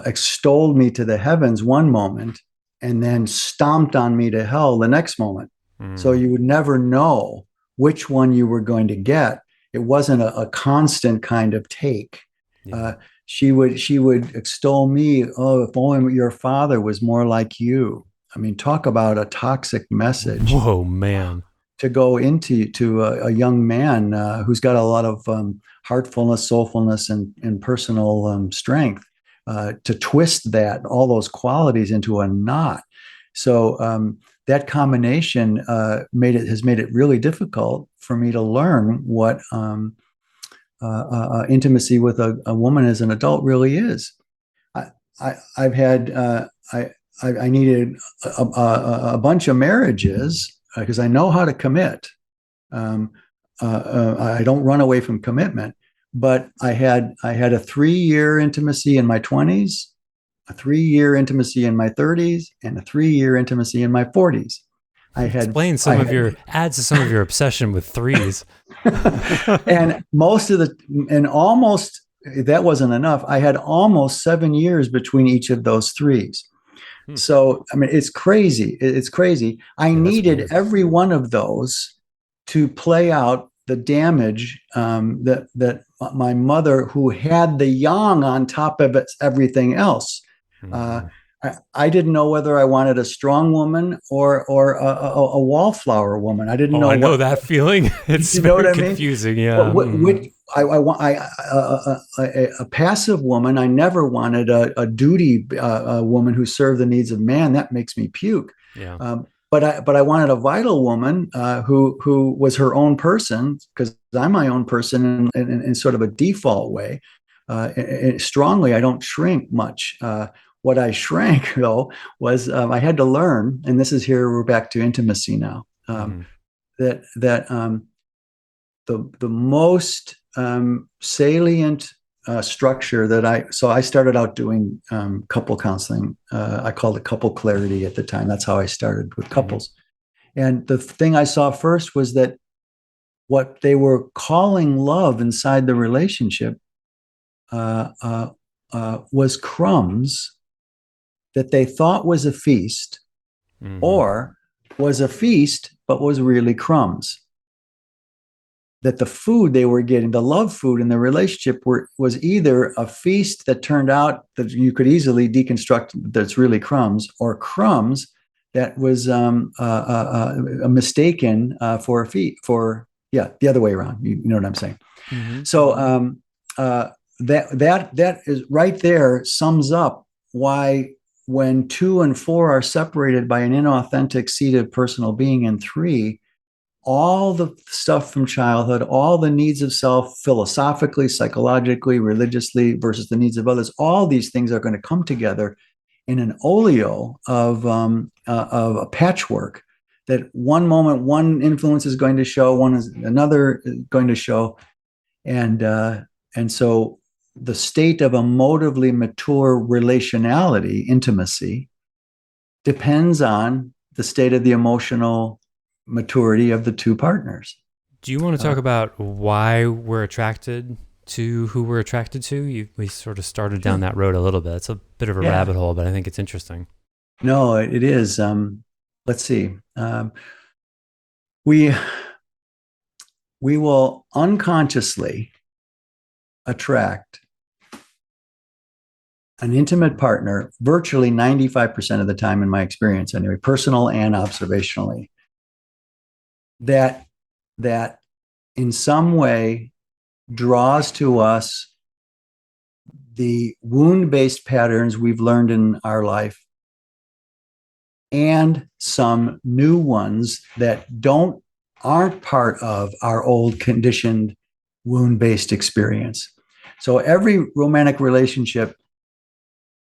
extolled me to the heavens one moment, and then stomped on me to hell the next moment. So you would never know which one you were going to get. It wasn't a constant kind of take. Yeah. She would extol me. Oh, if only your father was more like you. I mean, talk about a toxic message. Whoa, man. To go into a young man who's got a lot of heartfulness, soulfulness, and personal strength, to twist all those qualities into a knot. So that combination has made it really difficult for me to learn what intimacy with a woman as an adult really is. I needed a bunch of marriages because I know how to commit. I don't run away from commitment, but I had a 3-year intimacy in my 20s, a 3-year intimacy in my 30s, and a 3-year intimacy in my 40s. Explain some of your obsession with threes. And almost, that wasn't enough. I had almost 7 years between each of those threes. So, I mean, it's crazy. It's crazy. I needed every one of those to play out the damage that my mother, who had the yang on top of everything else. I didn't know whether I wanted a strong woman or a wallflower woman. I didn't know. I know that feeling. It's very confusing. Yeah. I want a passive woman. I never wanted a duty woman who served the needs of man. That makes me puke. Yeah. But I wanted a vital woman who was her own person, because I'm my own person in sort of a default way. strongly. I don't shrink much. What I shrank though was I had to learn, and this is here we're back to intimacy now. That the most salient structure that I started out doing couple counseling. I called it couple clarity at the time. That's how I started with couples. And the thing I saw first was that what they were calling love inside the relationship was crumbs that they thought was a feast, or was a feast but was really crumbs. That the food they were getting, the love food in the relationship, was either a feast that turned out that you could easily deconstruct that's really crumbs, or crumbs that was a mistaken for a feast, the other way around. You know what I'm saying? So that is right there sums up why when 2 and 4 are separated by an inauthentic seated personal being, and 3, all the stuff from childhood, all the needs of self, philosophically, psychologically, religiously, versus the needs of others, all these things are going to come together in an oleo of a patchwork. That one moment, one influence is going to show, one is another going to show, and so the state of emotively mature relationality, intimacy, depends on the state of the emotional maturity of the 2 partners. Do you want to talk about why we're attracted to who we're attracted to? We sort of started down that road a little bit. It's a bit of a rabbit hole, but I think it's interesting. No, it is. Let's see. We will unconsciously attract an intimate partner virtually 95% of the time, in my experience anyway, personal and observationally, that in some way draws to us the wound-based patterns we've learned in our life, and some new ones that aren't part of our old conditioned wound-based experience. So every romantic relationship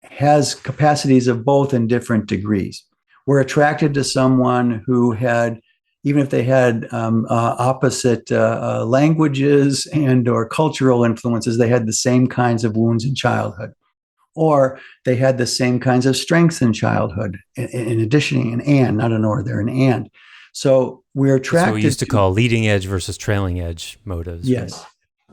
has capacities of both in different degrees. We're attracted to someone who had, even if they had opposite languages and or cultural influences, they had the same kinds of wounds in childhood, or they had the same kinds of strengths in childhood. In addition, an and, not an or, they're an and. So we're attracted. That's what we used to call leading edge versus trailing edge motives. Yes. Right?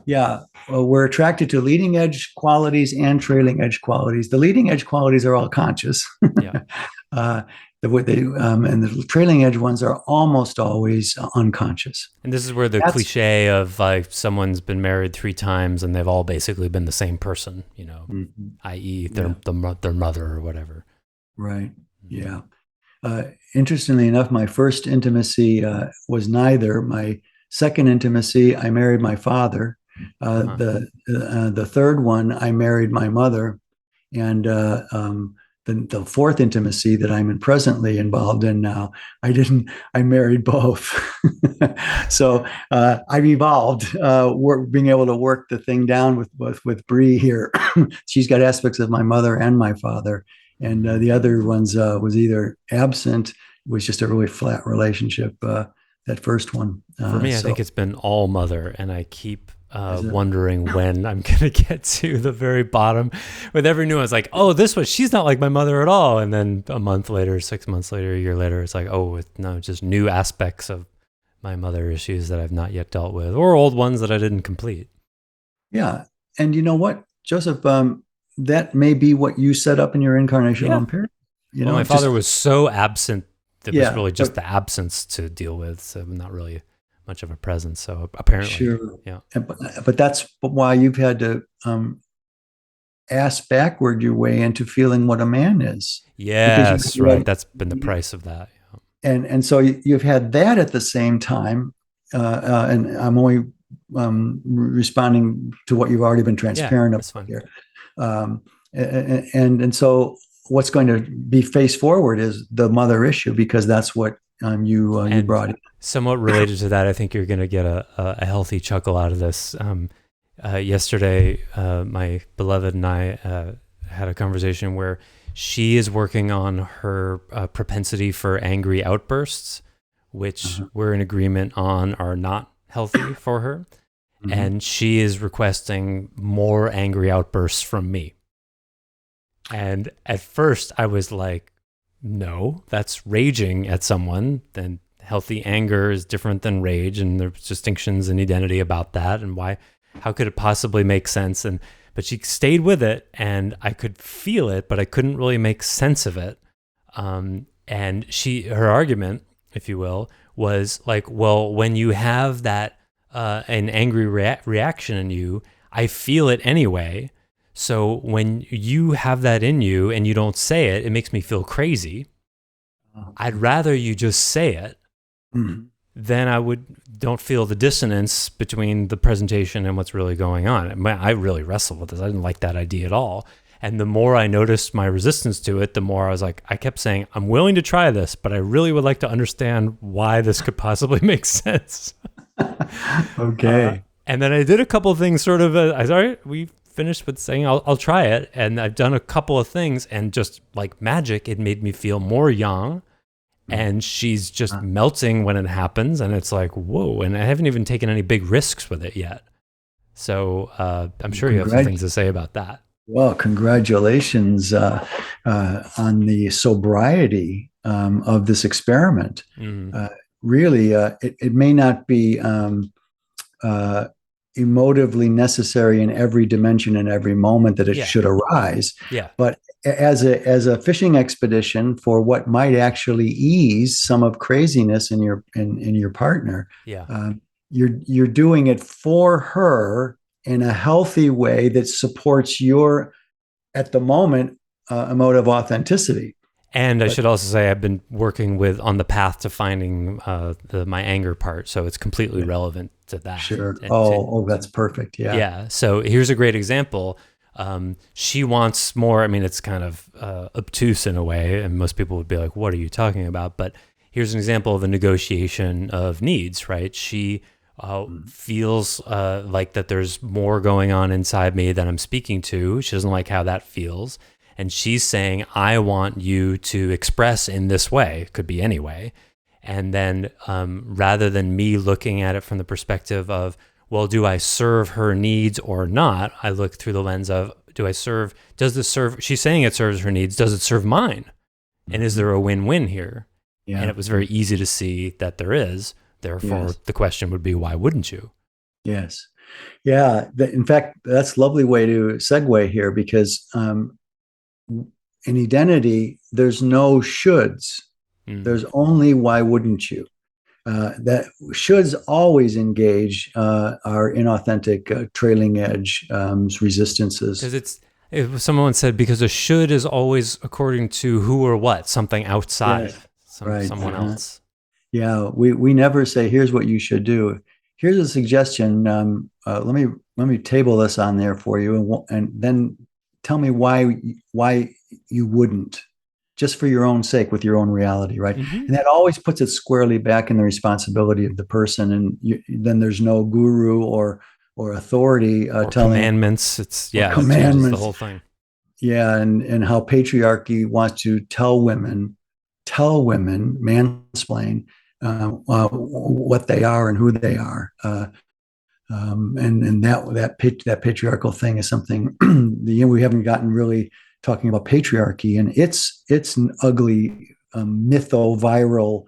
Yeah. Well, we're attracted to leading edge qualities and trailing edge qualities. The leading edge qualities are all conscious. Yeah. And the trailing edge ones are almost always unconscious. And this is where the cliche of like someone's been married 3 times and they've all basically been the same person, i.e. their mother or whatever. Right. Yeah. Interestingly enough, my first intimacy was neither. My second intimacy, I married my father. The third one, I married my mother. And the fourth intimacy that I'm presently involved in now, I married both. So I've evolved, being able to work the thing down with Bree here. She's got aspects of my mother and my father. And the other ones was either absent. It was just a really flat relationship, that first one. For me, I think it's been all mother, and I keep wondering when I'm going to get to the very bottom. With every new one, it's like, oh, she's not like my mother at all. And then a month later, 6 months later, a year later, it's like, oh, just new aspects of my mother issues that I've not yet dealt with, or old ones that I didn't complete. Yeah. And you know what, Joseph, that may be what you set up in your incarnational impairment. My father was so absent. That was really just the absence to deal with. So not really much of a presence. So apparently, sure. Yeah. But that's why you've had to ask backward your way into feeling what a man is. Yes, right. That's been the price of that. Yeah. And so you've had that at the same time. And I'm only responding to what you've already been transparent about here. And so what's going to be face forward is the mother issue, because that's what you brought in. Somewhat related to that, I think you're going to get a healthy chuckle out of this. yesterday, my beloved and I had a conversation where she is working on her propensity for angry outbursts, which we're in agreement on are not healthy for her. Mm-hmm. And she is requesting more angry outbursts from me. And at first I was like, no, that's raging at someone. Then healthy anger is different than rage, and there's distinctions in identity about that, and how could it possibly make sense? But she stayed with it, and I could feel it, but I couldn't really make sense of it. And her argument, if you will, was like, well, when you have that an angry reaction in you, I feel it anyway. So when you have that in you and you don't say it, it makes me feel crazy. I'd rather you just say it. Mm-hmm. Then I don't feel the dissonance between the presentation and what's really going on. I really wrestled with this. I didn't like that idea at all. And the more I noticed my resistance to it, the more I was like, I kept saying, I'm willing to try this, but I really would like to understand why this could possibly make sense. Okay. And then I did a couple of things sort of, we finished with saying, I'll try it. And I've done a couple of things, and just like magic, it made me feel more yang. And she's just melting when it happens. And it's like, whoa. And I haven't even taken any big risks with it yet. So I'm sure you have some things to say about that. Well, congratulations on the sobriety of this experiment. Mm-hmm. Really, it may not be emotively necessary in every dimension in every moment that it should arise. Yeah. But as a fishing expedition for what might actually ease some of craziness in your partner, you're doing it for her in a healthy way that supports your, at the moment, emotive authenticity. And I should also say I've been working on the path to finding my anger part, so it's completely relevant to that. Sure. That's perfect. Yeah. Yeah. So here's a great example. She wants more. I mean, it's kind of obtuse in a way, and most people would be like, "What are you talking about?" But here's an example of a negotiation of needs. Right? She feels like that there's more going on inside me than I'm speaking to. She doesn't like how that feels. And she's saying, I want you to express in this way. It could be any way. And then rather than me looking at it from the perspective of, well, do I serve her needs or not? I look through the lens of, does this serve, she's saying it serves her needs. Does it serve mine? And is there a win-win here? Yeah. And it was very easy to see that there is. Therefore, the question would be, why wouldn't you? Yes. Yeah. In fact, that's a lovely way to segue here, because in identity, there's no shoulds. There's only why wouldn't you. That shoulds always engage our inauthentic trailing edge resistances. Because someone said, because a should is always according to who or what, something outside, someone else. Yeah, we never say, here's what you should do. Here's a suggestion. Let me table this on there for you, and then tell me why you wouldn't, just for your own sake, with your own reality, right? Mm-hmm. And that always puts it squarely back in the responsibility of the person. And then there's no guru or authority telling commandments. Commandments, the whole thing. Yeah, and how patriarchy wants to tell women, mansplain what they are and who they are. And that patriarchal thing is something we haven't gotten really talking about patriarchy and its ugly mytho-viral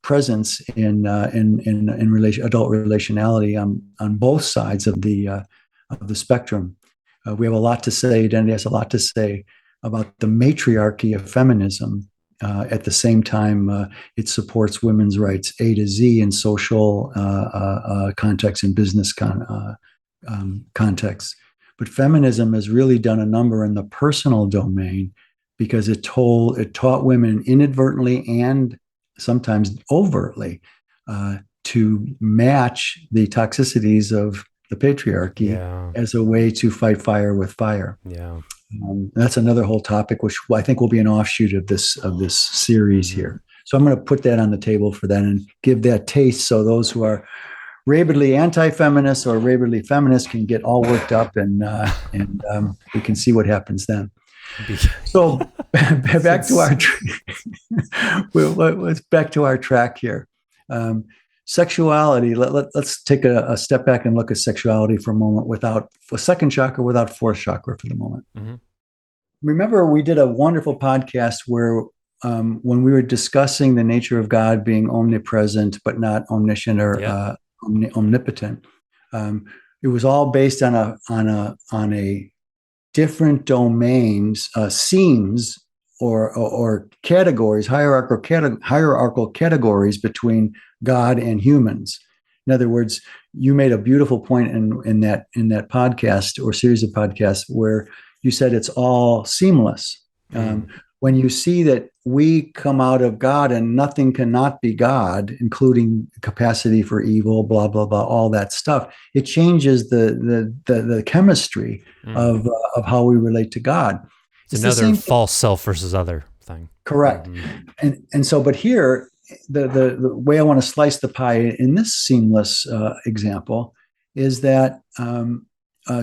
presence in adult relationality on both sides of the spectrum. We have a lot to say. Identity has a lot to say about the matriarchy of feminism. At the same time, it supports women's rights A to Z in social context and business context. But feminism has really done a number in the personal domain, because it taught women inadvertently and sometimes overtly to match the toxicities of the patriarchy as a way to fight fire with fire. Yeah. That's another whole topic, which I think will be an offshoot of this series here. So I'm going to put that on the table for that and give that taste, so those who are rabidly anti-feminists or rabidly feminists can get all worked up, and we can see what happens then. So back to our let's back to our track here. Sexuality. Let's take a step back and look at sexuality for a moment without a second chakra, without fourth chakra for the moment. Mm-hmm. Remember, we did a wonderful podcast where when we were discussing the nature of God being omnipresent but not omniscient or omnipotent, it was all based on a different domains, seams or categories, hierarchical categories between God and humans. In other words, you made a beautiful point in that podcast or series of podcasts where you said it's all seamless. When you see that we come out of God and nothing cannot be God, including capacity for evil, blah, blah, blah, all that stuff, it changes the chemistry of how we relate to God. It's another false self versus other thing. Correct. And so, but here, the way I want to slice the pie in this seamless example is that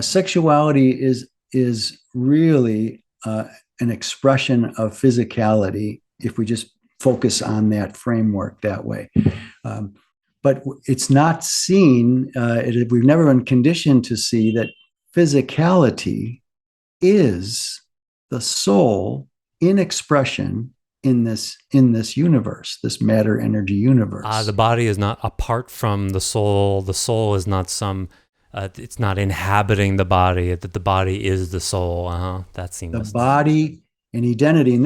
sexuality is really an expression of physicality if we just focus on that framework that way. But it's not seen, we've never been conditioned to see that physicality is the soul in expression in this universe, this matter energy universe. The body is not apart from the soul. The soul is not it's not inhabiting the body. That the body is the soul. That seems the body and identity. And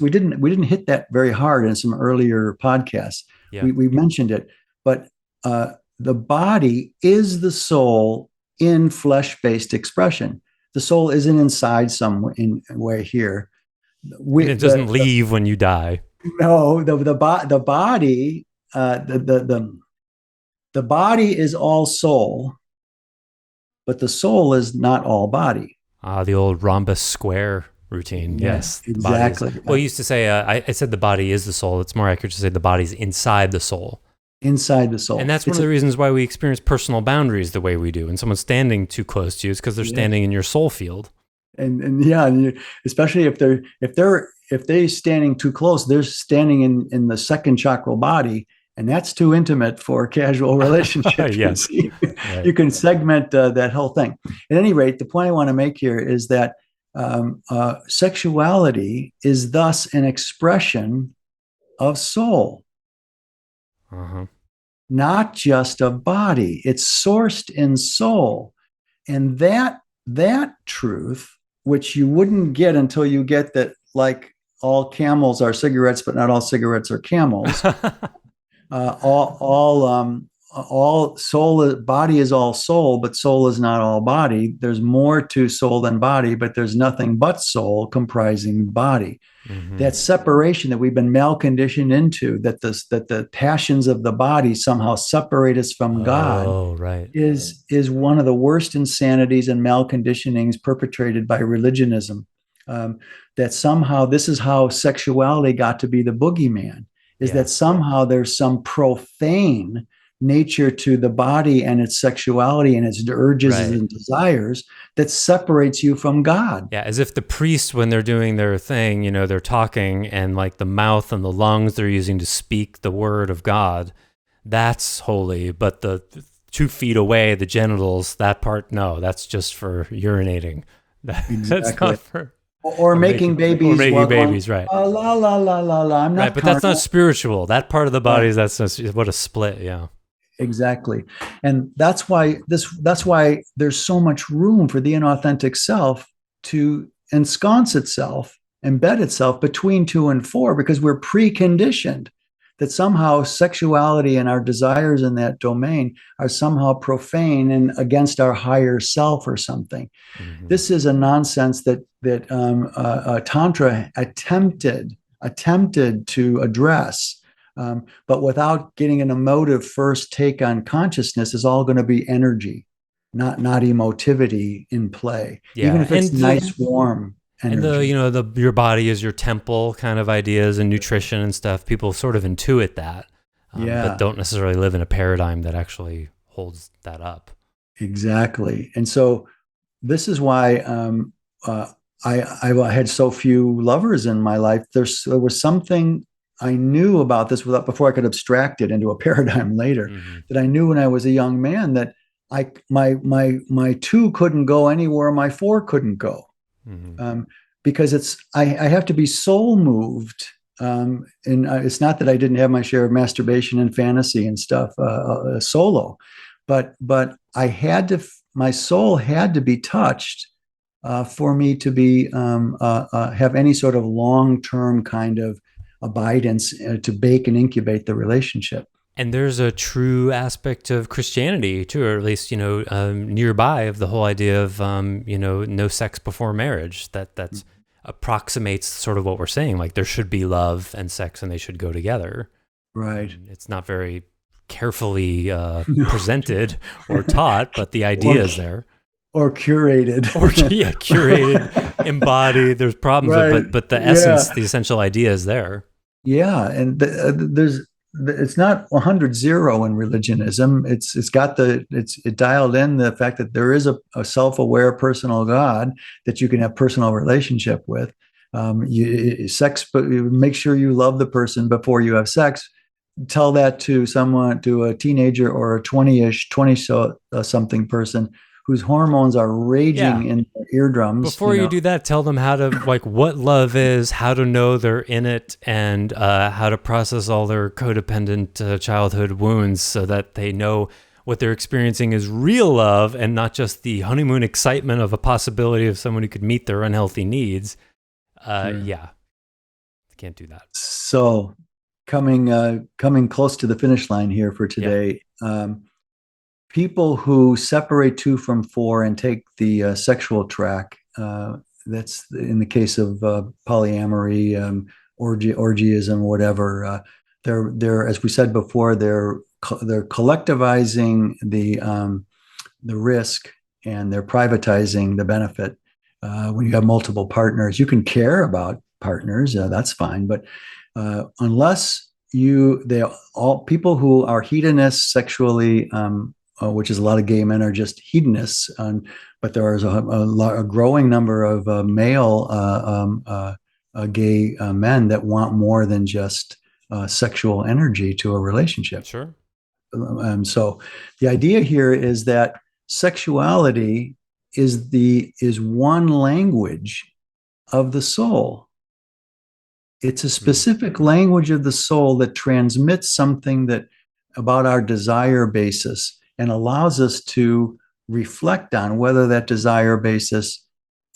we didn't hit that very hard in some earlier podcasts. Yeah. We mentioned it, but the body is the soul in flesh-based expression. The soul isn't inside some way here. It doesn't leave when you die. No, the body, the body is all soul, but the soul is not all body. The old rhombus square routine. Yes, exactly. Well, I used to say, I said the body is the soul. It's more accurate to say the body's inside the soul. Inside the soul. And that's one of the reasons why we experience personal boundaries the way we do. And someone's standing too close to you is because they're standing in your soul field. And especially if they're standing too close, they're standing in the second chakral body, and that's too intimate for casual relationships. Yes. You can segment that whole thing. At any rate, the point I want to make here is that sexuality is thus an expression of soul. Not just of body. It's sourced in soul. And that truth, which you wouldn't get until you get that, like, all camels are cigarettes, but not all cigarettes are camels. All soul, body is all soul, but soul is not all body. There's more to soul than body, but there's nothing but soul comprising body. Mm-hmm. That separation that we've been malconditioned into, that the passions of the body somehow separate us from God, is one of the worst insanities and malconditionings perpetrated by religionism. That somehow this is how sexuality got to be the boogeyman, is that somehow there's some profane nature to the body and its sexuality and its urges and desires that separates you from God. Yeah, as if the priest, when they're doing their thing, they're talking, and like the mouth and the lungs they're using to speak the word of God, that's holy. But the 2 feet away, the genitals, that part, no, that's just for urinating. That's not for... Or making babies. Or making babies, right. La, la, la, la, la. I'm not right, but carnal. that's not spiritual. That part of the body, that's what a split, yeah. Exactly. And that's why there's so much room for the inauthentic self to ensconce itself, embed itself between 2 and 4, because we're preconditioned that somehow sexuality and our desires in that domain are somehow profane and against our higher self or something. Mm-hmm. This is a nonsense that Tantra attempted to address. But without getting an emotive first take on consciousness, is all going to be energy, not emotivity in play. Yeah. Even if it's nice, warm energy. And your body is your temple kind of ideas and nutrition and stuff. People sort of intuit that. but Yeah, don't necessarily live in a paradigm that actually holds that up. exactly. And so this is why uh, I had so few lovers in my life. There was something I knew about this without before I could abstract it into a paradigm later. Mm-hmm. That I knew when I was a young man that my two couldn't go anywhere my four couldn't go, Mm-hmm. because I have to be soul moved. And it's not that I didn't have my share of masturbation and fantasy and stuff solo, but I had to. My soul had to be touched for me to be have any sort of long term kind of abidance to bake and incubate the relationship. And there's a true aspect of Christianity too, or at least, nearby, of the whole idea of, no sex before marriage. That's approximates sort of what we're saying. Like, there should be love and sex, and they should go together. Right. It's not very carefully No. presented or taught, but the idea is there. Or curated. Or yeah, curated, embodied. There's problems with, Right. but the Yeah. essence, the essential idea is there. Yeah, and it's not 100-0 in religionism. It's got it dialed in the fact that there is a self-aware personal God that you can have personal relationship with. Sex, but make sure you love the person before you have sex. Tell that to someone, to a teenager or a 20 something person whose hormones are raging Yeah. in their eardrums. Before you do that, tell them how to, like, what love is, how to know they're in it, and how to process all their codependent childhood wounds so that they know what they're experiencing is real love and not just the honeymoon excitement of a possibility of someone who could meet their unhealthy needs. Sure. Yeah, can't do that. So coming close to the finish line here for today. Yeah. People who separate two from four and take the sexual track, that's in the case of polyamory, orgyism, whatever. They're as we said before, they're collectivizing the risk, and they're privatizing the benefit. When you have multiple partners, you can care about partners, that's fine, but unless all people who are hedonists sexually, which is a lot of gay men are just hedonists, but there is a growing number of male gay men that want more than just sexual energy to a relationship. Sure. So the idea here is that sexuality is one language of the soul. It's a specific language of the soul that transmits something that about our desire basis and allows us to reflect on whether that desire basis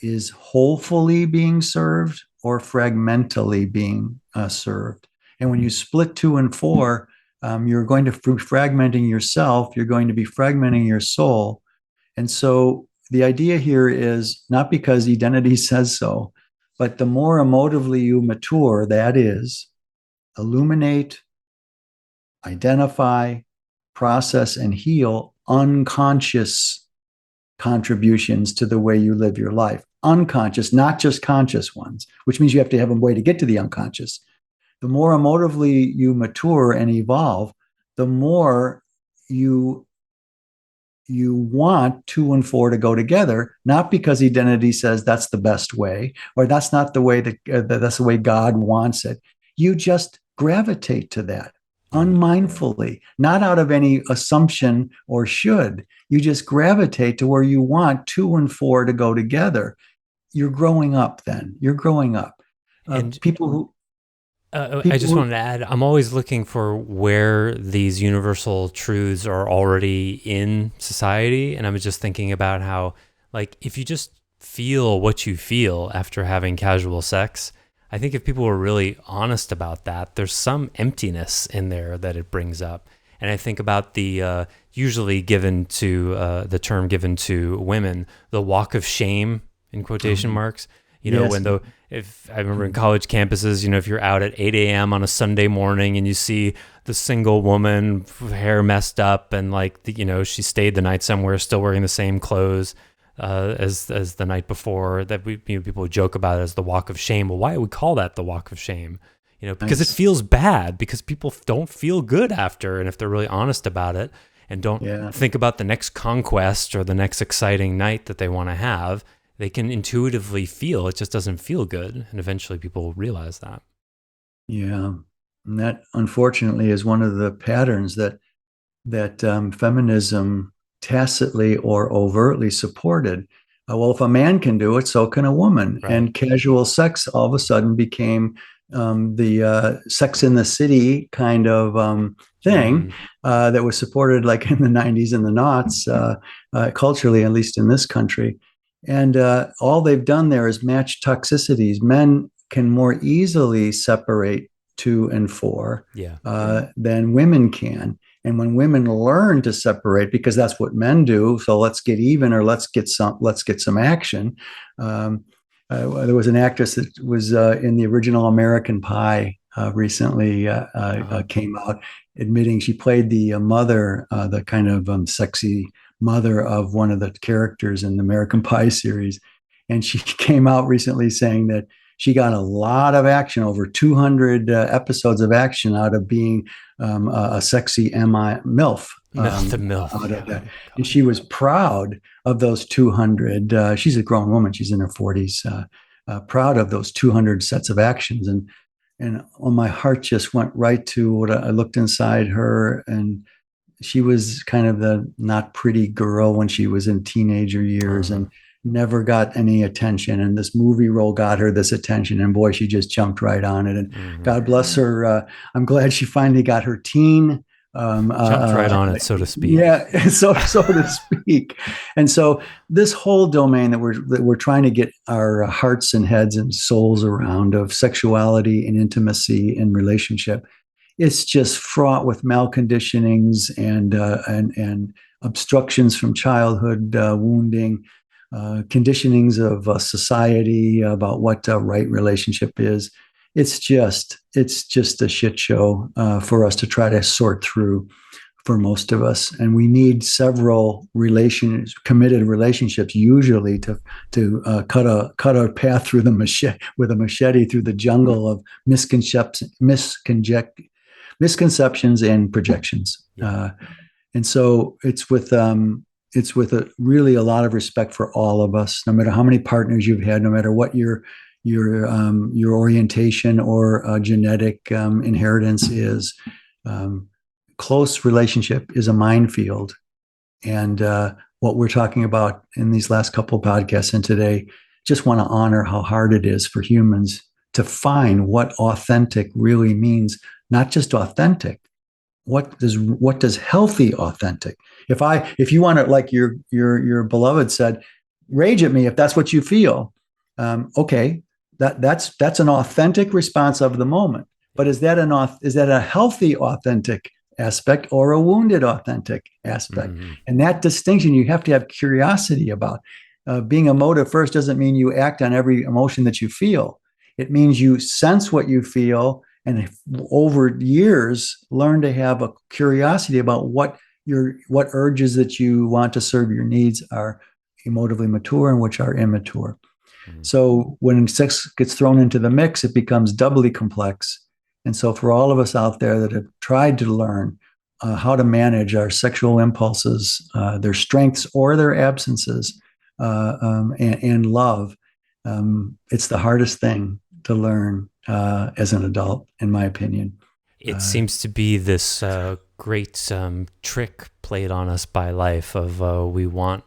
is wholefully being served or fragmentally being served. And when you split two and four, you're going to be fragmenting yourself, you're going to be fragmenting your soul. And so the idea here is not because identity says so, but the more emotively you mature, that is, illuminate, identify, process, and heal unconscious contributions to the way you live your life. Unconscious, not just conscious ones, which means you have to have a way to get to the unconscious. The more emotively you mature and evolve, the more you want two and four to go together, not because identity says that's the best way, or that's not the way that's the way God wants it. You just gravitate to that unmindfully, not out of any assumption or should. You just gravitate to where you want two and four to go together. You're growing up then. You're growing up. And people who I just wanted to add, I'm always looking for where these universal truths are already in society. And I was just thinking about how, like, if you just feel what you feel after having casual sex, I think if people were really honest about that, there's some emptiness in there that it brings up. And I think about the usually given to the term given to women, the walk of shame in quotation marks. Yes. If I remember in college campuses, if you're out at 8 a.m. on a Sunday morning and you see the single woman, hair messed up, and she stayed the night somewhere, still wearing the same clothes as the night before, that people would joke about it as the walk of shame. Well, why do we call that the walk of shame? because it Nice. feels bad, because people don't feel good after. And if they're really honest about it and don't Yeah. think about the next conquest or the next exciting night that they want to have, they can intuitively feel it just doesn't feel good. And eventually people will realize that. Yeah. And that unfortunately is one of the patterns that feminism tacitly or overtly supported. Well, if a man can do it, so can a woman. Right. And casual sex all of a sudden became the Sex in the City kind of thing that was supported like in the 90s and the noughts, culturally, at least in this country. And all they've done there is match toxicities. Men can more easily separate two and four Yeah. than women can. And when women learn to separate, because that's what men do, so let's get even, or let's get some action. There was an actress that was in the original American Pie recently came out admitting she played the mother, the kind of sexy mother of one of the characters in the American Pie series, and she came out recently saying that she got a lot of action, over 200 episodes of action out of being a sexy MILF. The MILF. Out of that. God. And she was proud of those 200. She's a grown woman. She's in her 40s. Proud of those 200 sets of actions. And my heart just went right to what I looked inside her. And she was kind of the not pretty girl when she was in teenager years and never got any attention. And this movie role got her this attention. And boy, she just jumped right on it. And God bless her. I'm glad she finally got her teen. Jumped right on it, so to speak. Yeah, so to speak. And so this whole domain that we're trying to get our hearts and heads and souls around of sexuality and intimacy and relationship, it's just fraught with malconditionings and obstructions from childhood wounding, conditionings of society about what a right relationship is. It's just a shit show for us to try to sort through for most of us, and we need several committed relationships usually to cut a path through the machete through the jungle of misconceptions and projections. And so it's with really a lot of respect for all of us, no matter how many partners you've had, no matter what your orientation or genetic inheritance is. Close relationship is a minefield, and what we're talking about in these last couple of podcasts and today, just want to honor how hard it is for humans to find what authentic really means. Not just authentic. What does healthy authentic? If you want to, like your beloved said, rage at me if that's what you feel. Okay, that's an authentic response of the moment. But is that a healthy authentic aspect or a wounded authentic aspect? And that distinction you have to have curiosity about. Being emotive first doesn't mean you act on every emotion that you feel. It means you sense what you feel, and over years learn to have a curiosity about what urges that you want to serve your needs are emotively mature and which are immature. So when sex gets thrown into the mix, it becomes doubly complex. And so for all of us out there that have tried to learn how to manage our sexual impulses, their strengths or their absences, and love, it's the hardest thing to learn as an adult, in my opinion. It seems to be this great trick played on us by life of we want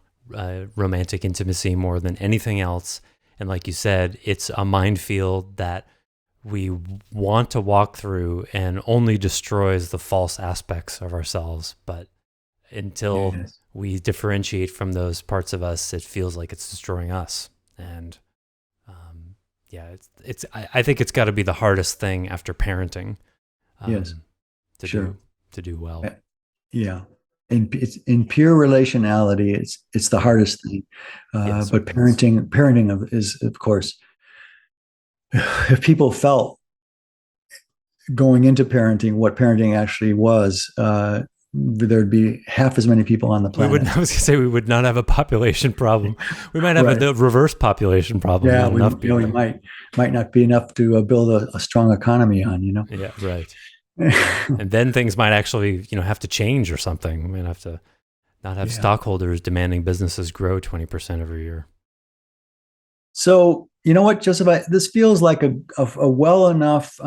romantic intimacy more than anything else. And like you said, it's a minefield that we want to walk through and only destroys the false aspects of ourselves. But until we differentiate from those parts of us, it feels like it's destroying us. And I think it's got to be the hardest thing after parenting. To do well. Yeah. And it's in pure relationality, it's the hardest thing. But parenting is, of course, if people felt going into parenting what parenting actually was, there'd be half as many people on the planet. I was going to say we would not have a population problem. We might have Right. a reverse population problem. Yeah, Not enough people. we might not be enough to build a strong economy on. Yeah, right. And then things might actually, have to change or something. We might have to not have stockholders demanding businesses grow 20% every year. So, you know what, Joseph, this feels like a well enough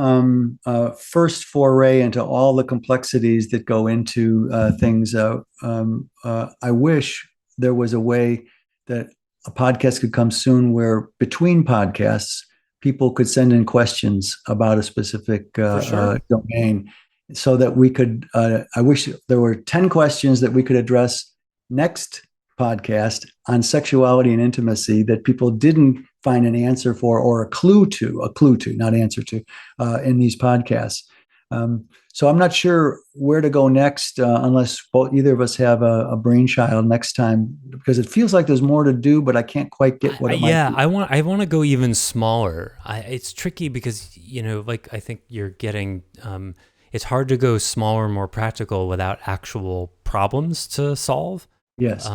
first foray into all the complexities that go into things. I wish there was a way that a podcast could come soon where between podcasts, people could send in questions about a specific domain so that we could, I wish there were 10 questions that we could address next podcast on sexuality and intimacy that people didn't find an answer for or a clue to, not answer to, in these podcasts. So I'm not sure where to go next unless either of us have a brainchild next time, because it feels like there's more to do, but I can't quite get what it might be. I want to go even smaller. It's tricky because, I think you're getting, it's hard to go smaller, more practical without actual problems to solve. Yes.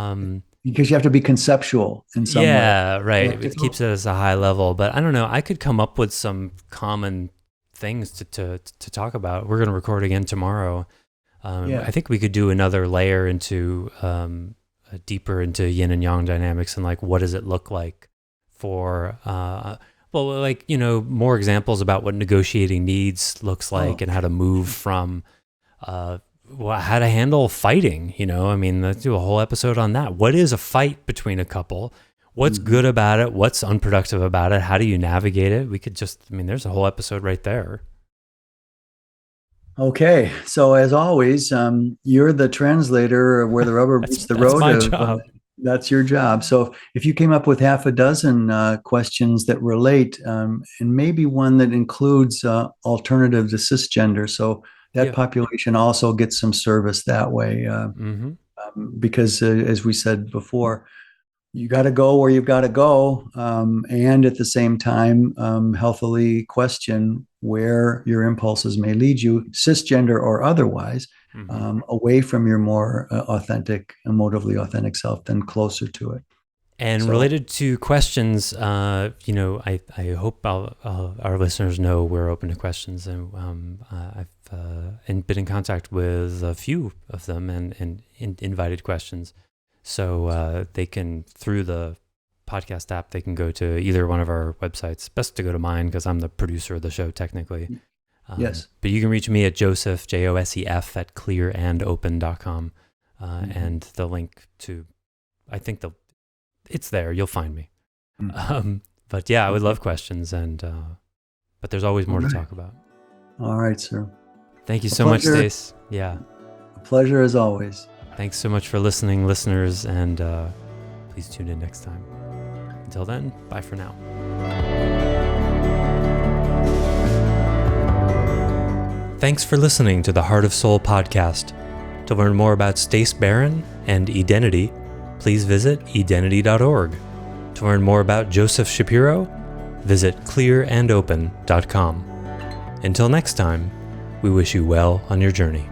Because you have to be conceptual in some way. Yeah, right. It keeps it as a high level, but I don't know. I could come up with some common things to talk about. We're going to record again tomorrow. I think we could do another layer into deeper into yin and yang dynamics and like what does it look like for more examples about what negotiating needs looks like and how to move from how to handle fighting, let's do a whole episode on that. What is a fight between a couple? What's good about it? What's unproductive about it? How do you navigate it? We could there's a whole episode right there. Okay. So as always, you're the translator where the rubber meets the road. That's my job. That's your job. So if you came up with half a dozen questions that relate, and maybe one that includes alternative to cisgender, so that population also gets some service that way. Because as we said before, you got to go where you've got to go, and at the same time, healthily question where your impulses may lead you, cisgender or otherwise, away from your more authentic, emotively authentic self, then closer to it. And related to questions, I hope our listeners know we're open to questions, and I've been in contact with a few of them and invited questions. So they can, through the podcast app, they can go to either one of our websites. Best to go to mine because I'm the producer of the show technically. Yes. But you can reach me at Joseph, Josef, at clearandopen.com. And the link to, I think it's there. You'll find me. But yeah, I would love questions, but there's always more to talk about. All right, sir. Thank you so much, Stace. Yeah. A pleasure as always. Thanks so much for listening, listeners, and please tune in next time. Until then, bye for now. Thanks for listening to the Heart of Soul podcast. To learn more about Stace Barron and Identity, please visit identity.org. To learn more about Joseph Shapiro, visit clearandopen.com. Until next time, we wish you well on your journey.